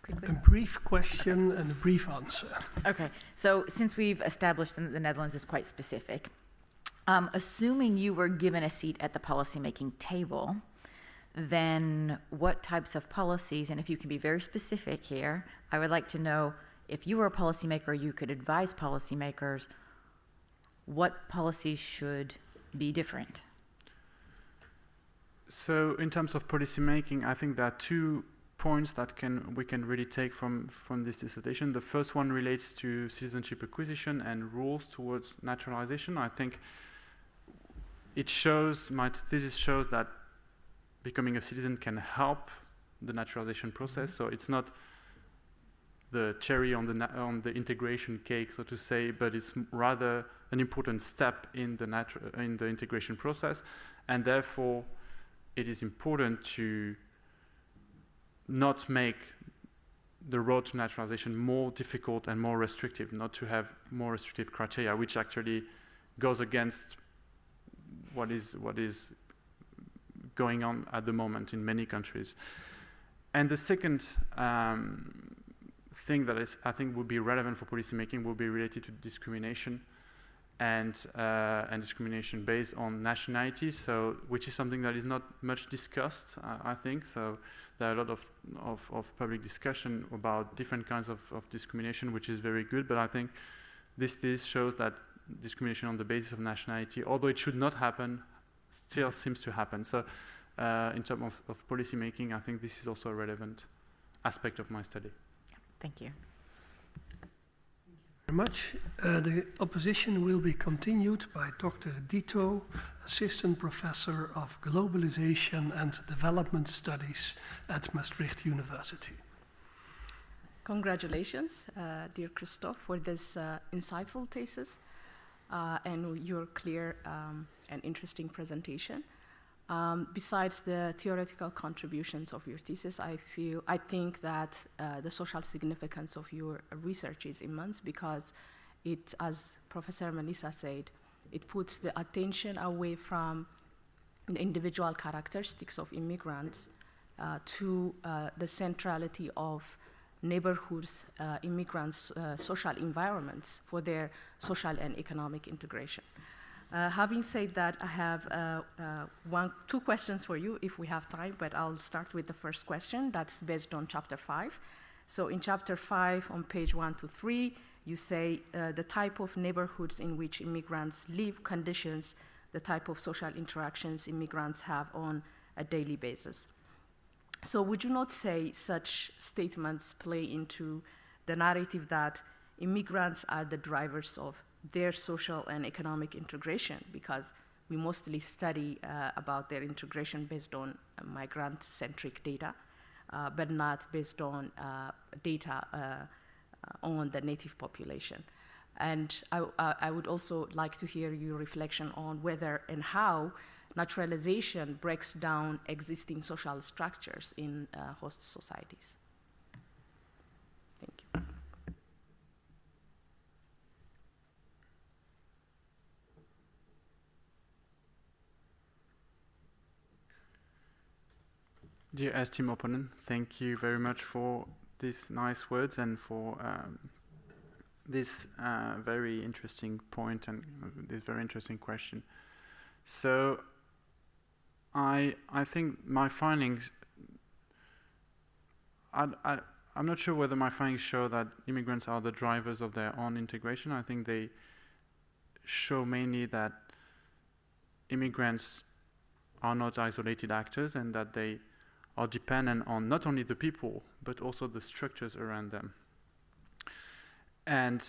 quickly? A brief question and a brief answer. Okay, so since we've established that the Netherlands is quite specific, assuming you were given a seat at the policymaking table, then what types of policies, and if you can be very specific here, I would like to know if you were a policymaker, you could advise policymakers, what policies should be different? So in terms of policy making, I think there are 2 points that we can really take from this dissertation. The first one relates to citizenship acquisition and rules towards naturalization. I think my thesis shows that becoming a citizen can help the naturalization process. So it's not the cherry on the integration cake, so to say, but it's rather an important step in the integration process, and therefore it is important to not make the road to naturalization more difficult and more restrictive, not to have more restrictive criteria, which actually goes against what is going on at the moment in many countries. And the second thing that I think would be relevant for policy making will be related to discrimination and discrimination based on nationality, which is something that is not much discussed, I think. So there are a lot of public discussion about different kinds of discrimination, which is very good, but I think this shows that discrimination on the basis of nationality, although it should not happen, still seems to happen. So in terms of policy making, I think this is also a relevant aspect of my study. Thank you. Very much. The opposition will be continued by Dr. Dito, Assistant Professor of Globalization and Development Studies at Maastricht University. Congratulations, dear Christophe, for this insightful thesis and your clear and interesting presentation. Besides the theoretical contributions of your thesis, I think that the social significance of your research is immense because it, as Professor Melissa said, it puts the attention away from the individual characteristics of immigrants to the centrality of neighborhoods, immigrants' social environments for their social and economic integration. Having said that, I have 2 questions for you if we have time, but I'll start with the first question that's based on Chapter 5. So in Chapter 5, on page 1 to 3, you say the type of neighborhoods in which immigrants live conditions the type of social interactions immigrants have on a daily basis. So would you not say such statements play into the narrative that immigrants are the drivers of their social and economic integration, because we mostly study about their integration based on migrant-centric data, but not based on data on the native population. And I would also like to hear your reflection on whether and how naturalization breaks down existing social structures in host societies. Thank you. Dear esteemed opponent, thank you very much for these nice words and for this very interesting point and this very interesting question. So I think my findings, I'm not sure whether my findings show that immigrants are the drivers of their own integration. I think they show mainly that immigrants are not isolated actors and that they are dependent on not only the people, but also the structures around them. And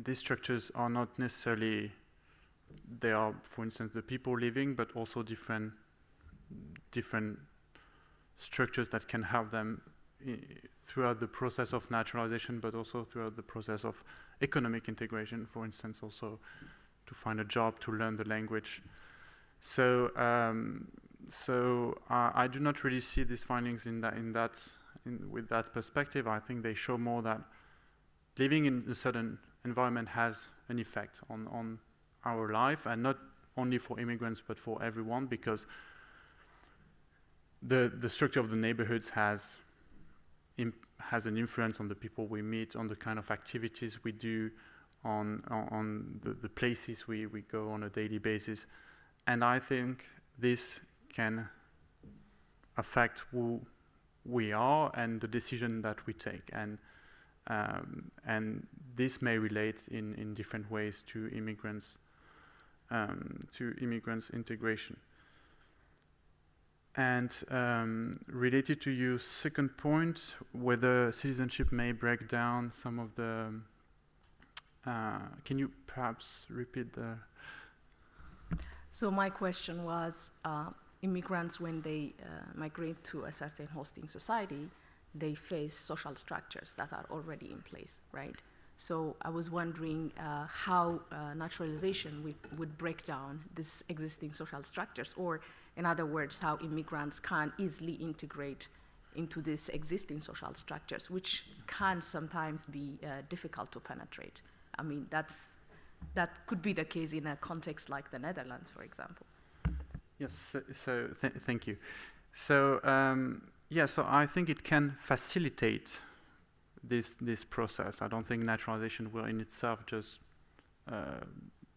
these structures are not necessarily, they are, for instance, the people living, but also different structures that can help them throughout the process of naturalization, but also throughout the process of economic integration, for instance, also to find a job, to learn the language. So I do not really see these findings with that perspective. I think they show more that living in a certain environment has an effect on our life, and not only for immigrants but for everyone, because the structure of the neighborhoods has has an influence on the people we meet, on the kind of activities we do, on the places we go on a daily basis. And I think this can affect who we are and the decision that we take. And this may relate in different ways to immigrants integration. And related to your second point, whether citizenship may break down some of the... can you perhaps repeat the... So my question was, immigrants, when they migrate to a certain hosting society, they face social structures that are already in place, right? So I was wondering how naturalization would break down these existing social structures, or in other words, how immigrants can easily integrate into these existing social structures, which can sometimes be difficult to penetrate. I mean, that could be the case in a context like the Netherlands, for example. Yes, so thank you. So, yeah, so I think it can facilitate this process. I don't think naturalization will in itself just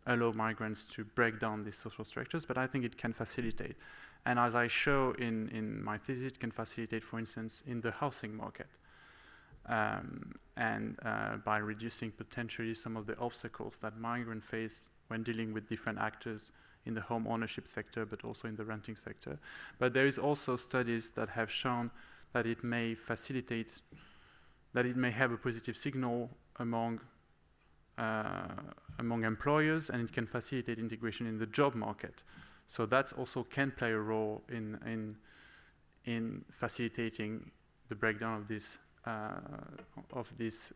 allow migrants to break down these social structures, but I think it can facilitate. And as I show in my thesis, it can facilitate, for instance, in the housing market. And by reducing potentially some of the obstacles that migrants face when dealing with different actors in the home ownership sector, but also in the renting sector. But there is also studies that have shown that it may facilitate, that it may have a positive signal among employers, and it can facilitate integration in the job market. So that also can play a role in facilitating the breakdown of these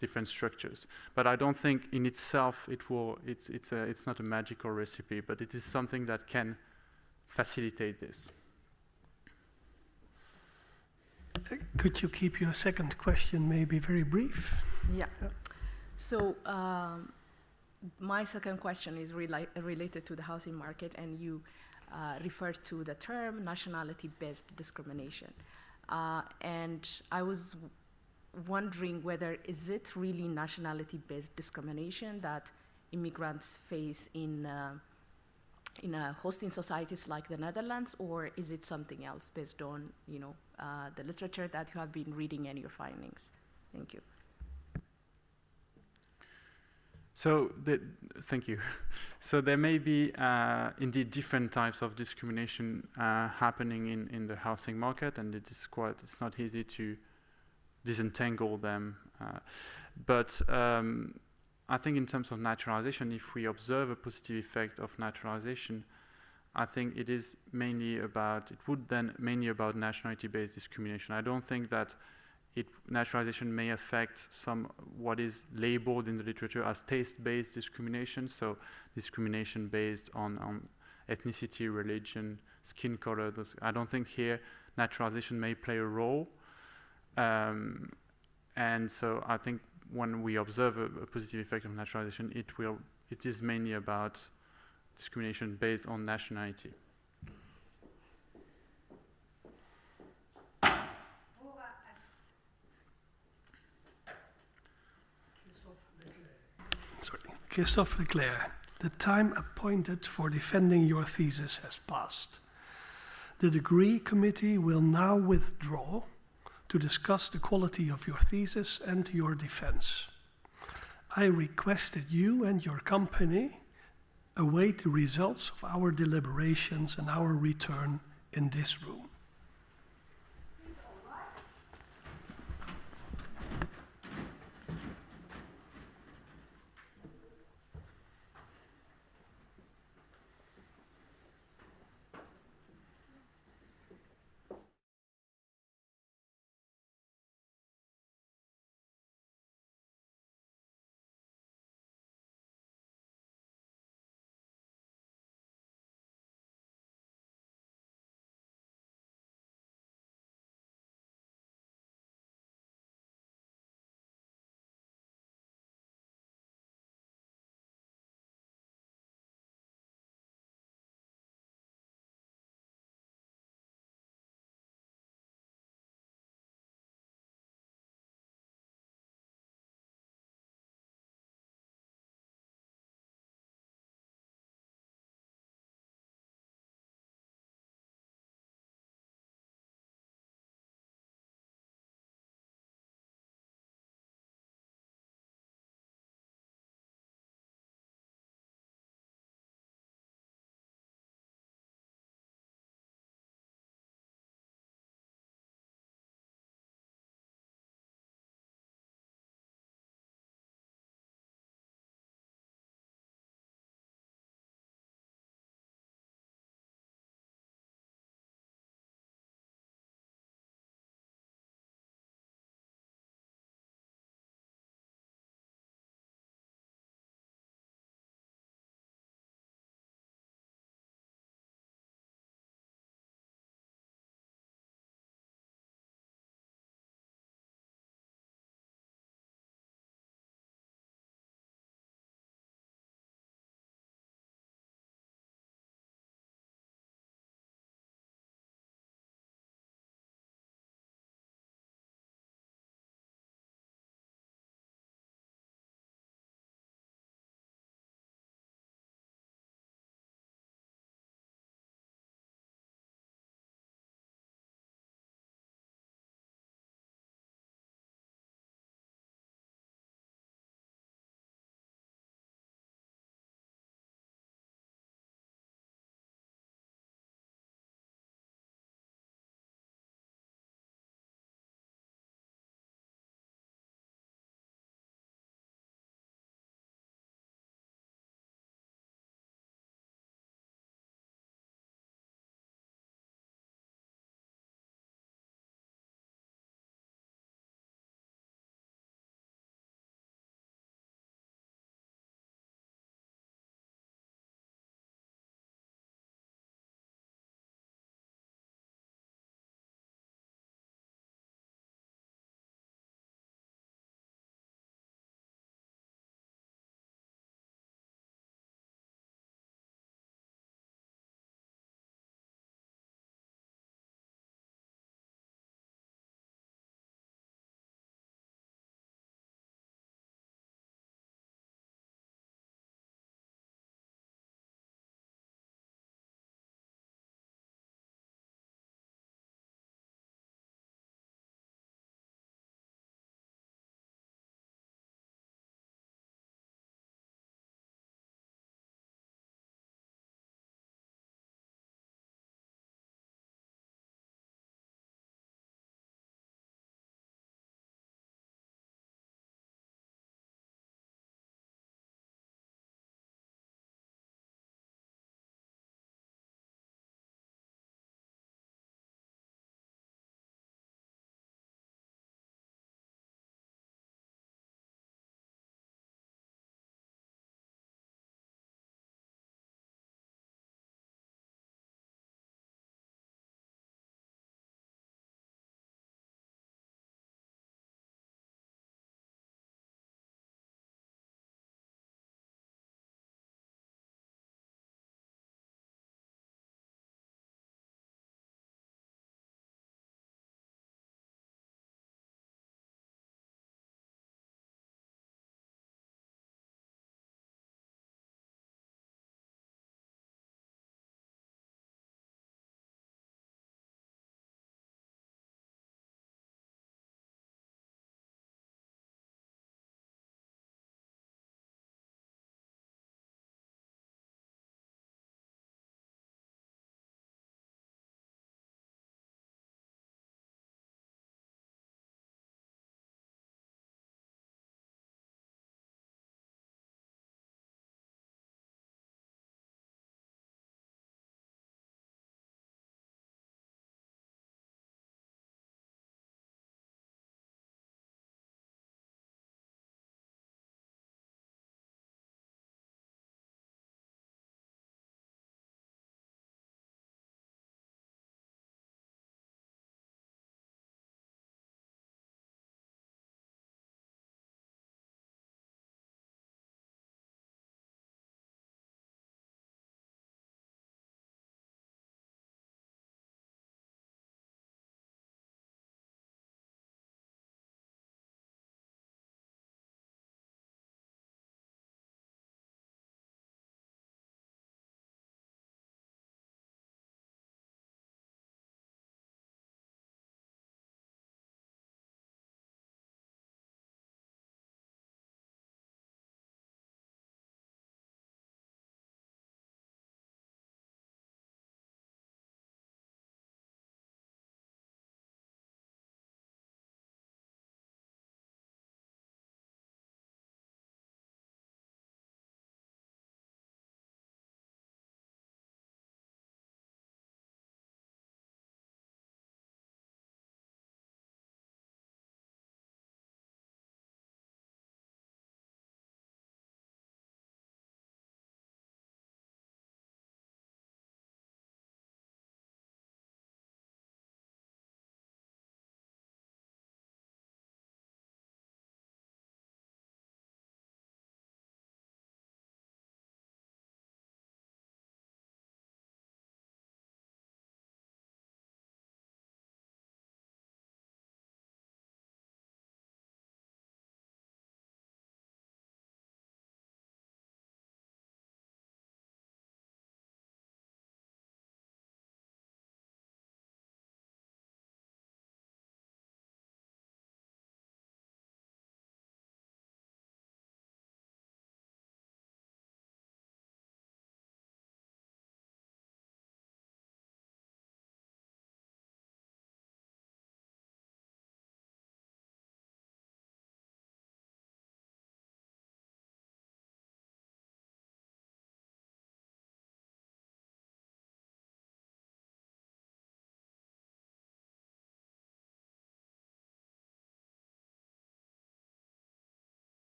different structures. But I don't think in itself it's not a magical recipe, but it is something that can facilitate this. Could you keep your second question maybe very brief? Yeah. So my second question is related to the housing market, and you referred to the term nationality-based discrimination. And I was wondering whether is it really nationality-based discrimination that immigrants face in hosting societies like the Netherlands, or is it something else based on the literature that you have been reading and your findings? Thank you. So, thank you. So there may be indeed different types of discrimination happening in the housing market, and it's not easy to disentangle them. But I think in terms of naturalization, if we observe a positive effect of naturalization, I think it would then mainly about nationality-based discrimination. I don't think that naturalization may affect what is labeled in the literature as taste-based discrimination, so discrimination based on ethnicity, religion, skin color. I don't think here naturalization may play a role. And so I think when we observe a positive effect of naturalization, it is mainly about discrimination based on nationality. Christophe Leclerc, the time appointed for defending your thesis has passed. The degree committee will now withdraw to discuss the quality of your thesis and your defense. I requested you and your company await the results of our deliberations and our return in this room.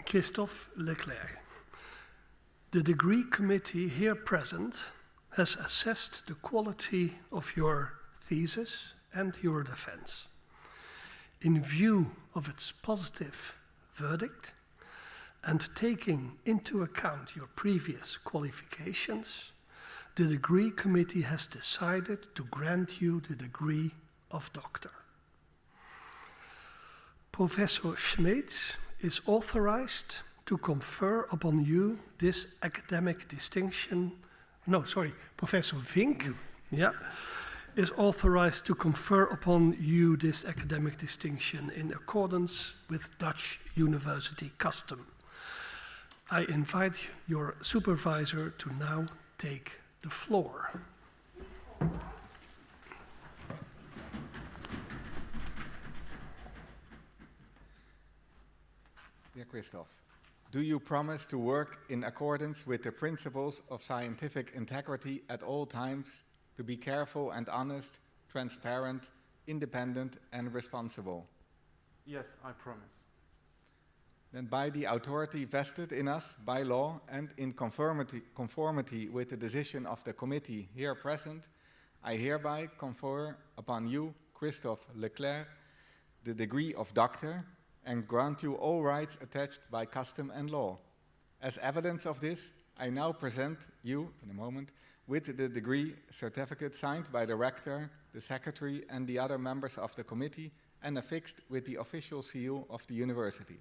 Christophe Leclerc. The degree committee here present has assessed the quality of your thesis and your defense. In view of its positive verdict and taking into account your previous qualifications, the degree committee has decided to grant you the degree of doctor. Professor Smeets is authorized to confer upon you this academic distinction. No, sorry, Professor Vink, is authorized to confer upon you this academic distinction in accordance with Dutch university custom. I invite your supervisor to now take the floor. Dear Christophe, do you promise to work in accordance with the principles of scientific integrity at all times, to be careful and honest, transparent, independent and responsible? Yes, I promise. Then by the authority vested in us by law and in conformity with the decision of the committee here present, I hereby confer upon you, Christophe Leclerc, the degree of doctor and grant you all rights attached by custom and law. As evidence of this, I now present you, in a moment, with the degree certificate signed by the rector, the secretary and the other members of the committee and affixed with the official seal of the university.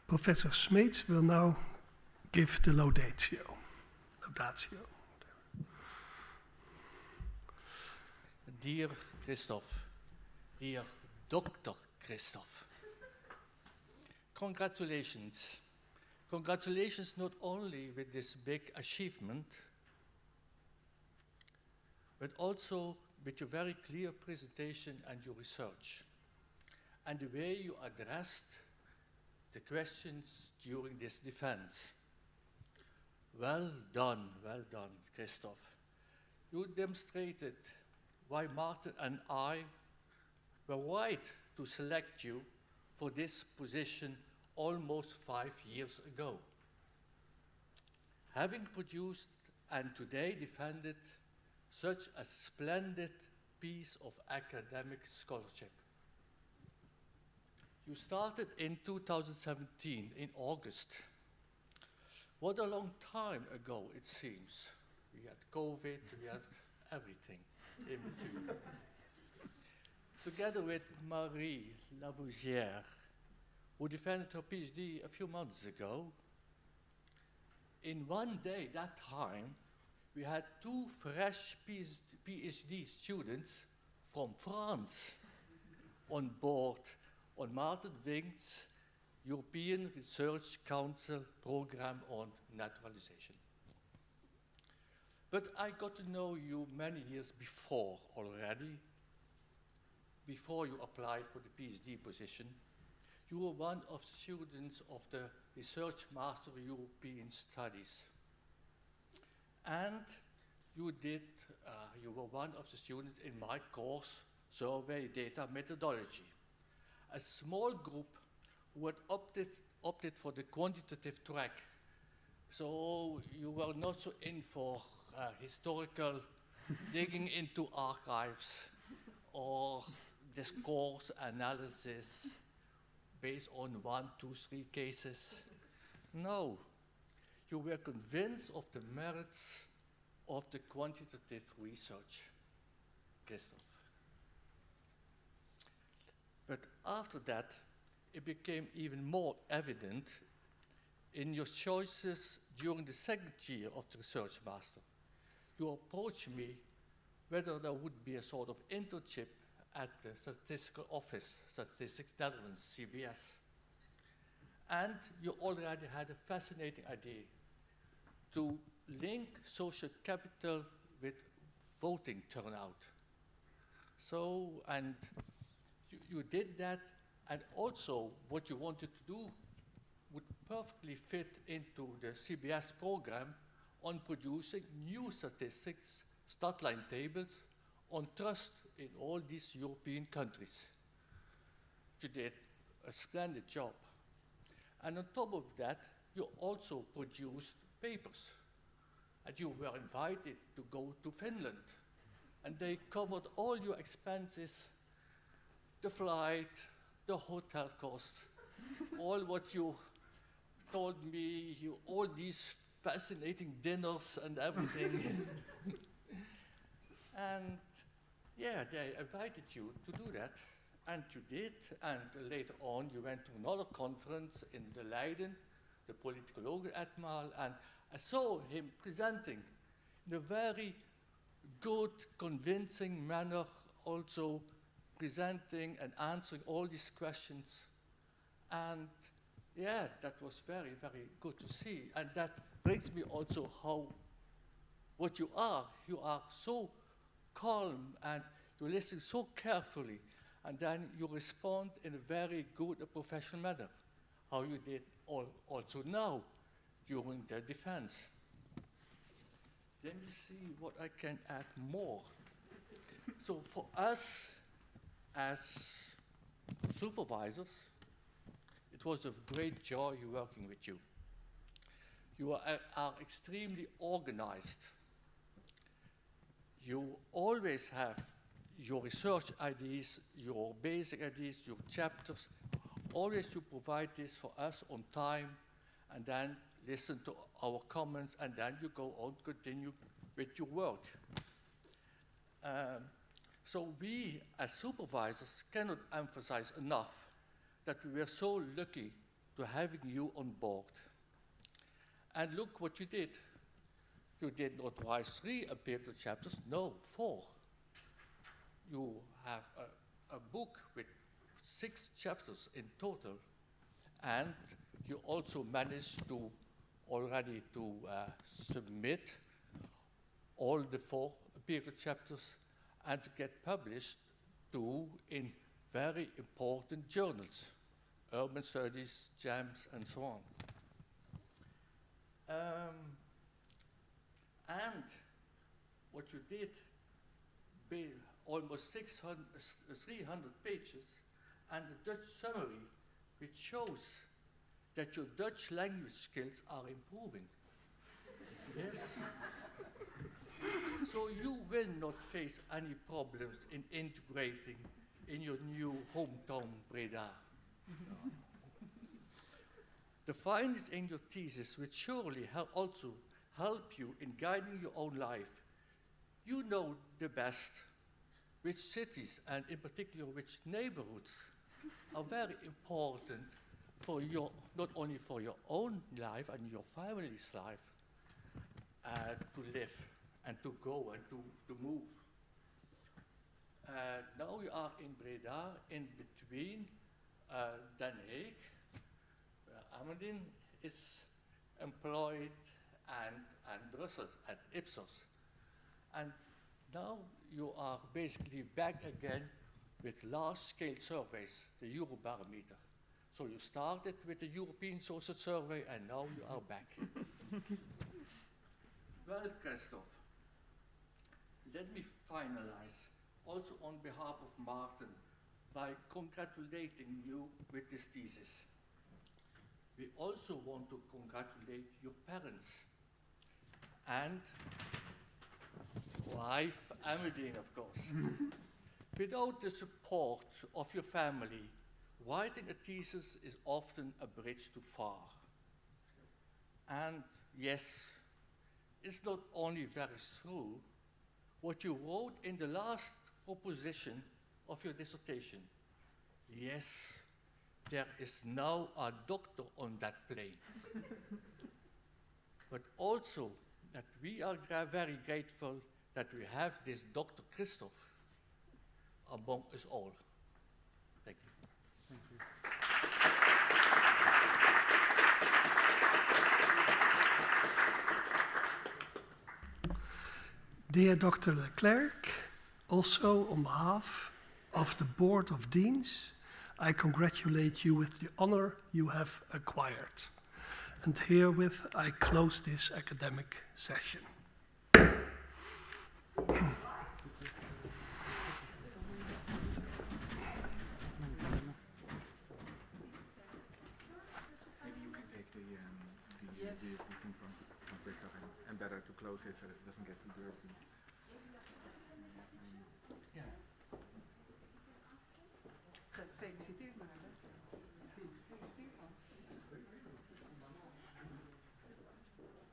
Professor Smeets will now give the laudatio. Dear Christophe, dear Dr. Christophe, congratulations. Congratulations not only with this big achievement, but also with your very clear presentation and your research, and the way you addressed the questions during this defense. Well done, Christophe. You demonstrated why Martin and I were right to select you for this position almost 5 years ago. Having produced and today defended such a splendid piece of academic scholarship. You started in 2017, in August. What a long time ago it seems. We had COVID, we had everything in between. Together with Marie Laboussière, who defended her PhD a few months ago, in one day that time, we had 2 fresh PhD students from France on board on Martin Wink's European Research Council program on naturalization. But I got to know you many years before already, before you applied for the PhD position. You were one of the students of the Research Master European Studies. And you were one of the students in my course, Survey Data Methodology. A small group who had opted for the quantitative track. So you were not so in for historical digging into archives or discourse analysis based on 1, 2, 3 cases. No, you were convinced of the merits of the quantitative research, Christophe. But after that, it became even more evident in your choices during the second year of the research master, you approached me whether there would be a sort of internship at the Statistical Office, Statistics Netherlands, CBS. And you already had a fascinating idea to link social capital with voting turnout. So, and you did that, and also what you wanted to do would perfectly fit into the CBS program on producing new statistics, statline tables, on trust in all these European countries. You did a splendid job. And on top of that, you also produced papers. And you were invited to go to Finland. And they covered all your expenses, the flight, the hotel cost, all what you told me, all these fascinating dinners and everything. And yeah, they invited you to do that. And you did, and later on you went to another conference in the Leiden, the Politicologen Etmaal, and I saw him presenting in a very good, convincing manner, also presenting and answering all these questions. And yeah, that was very, very good to see. And that brings me also what you are so calm and you listen so carefully, and then you respond in a very good and professional manner, how you did also now during the defense. Let me see what I can add more. So for us as supervisors, it was a great joy working with you. You are extremely organized. You always have your research ideas, your basic ideas, your chapters. Always you provide this for us on time, and then listen to our comments, and then you go on, continue with your work. So we, as supervisors, cannot emphasize enough that we were so lucky to having you on board. And look what you did. You did not write 3 empirical chapters, no, 4. You have a book with 6 chapters in total, and you also managed to already to submit all the 4 empirical chapters and to get published too in very important journals, Urban Studies, GEMS, and so on. And what you did, almost 300 pages, and a Dutch summary, which shows that your Dutch language skills are improving. Yes. So you will not face any problems in integrating in your new hometown, Breda. No. The findings in your thesis will surely also help you in guiding your own life. You know the best which cities, and in particular which neighborhoods, are very important for your, not only for your own life and your family's life, to live and to go and to move. Now we are in Breda, in between Den Haag, where Amadin is employed, and Brussels, at Ipsos. And now you are basically back again with large-scale surveys, the Eurobarometer. So you started with the European Social Survey, and now you are back. Well, Christophe, let me finalize, also on behalf of Martin, by congratulating you with this thesis. We also want to congratulate your parents and wife, Amadine, of course. Without the support of your family, writing a thesis is often a bridge too far. And yes, it's not only very true what you wrote in the last proposition of your dissertation. Yes, there is now a doctor on that plane. but also that we are very grateful that we have this Dr. Christophe among us all. Thank you. Thank you. Dear Dr. Leclerc, also on behalf of the Board of Deans, I congratulate you with the honor you have acquired. And herewith I close this academic session. The thing from Christophe and better to close it so that it doesn't get too dirty. Yeah.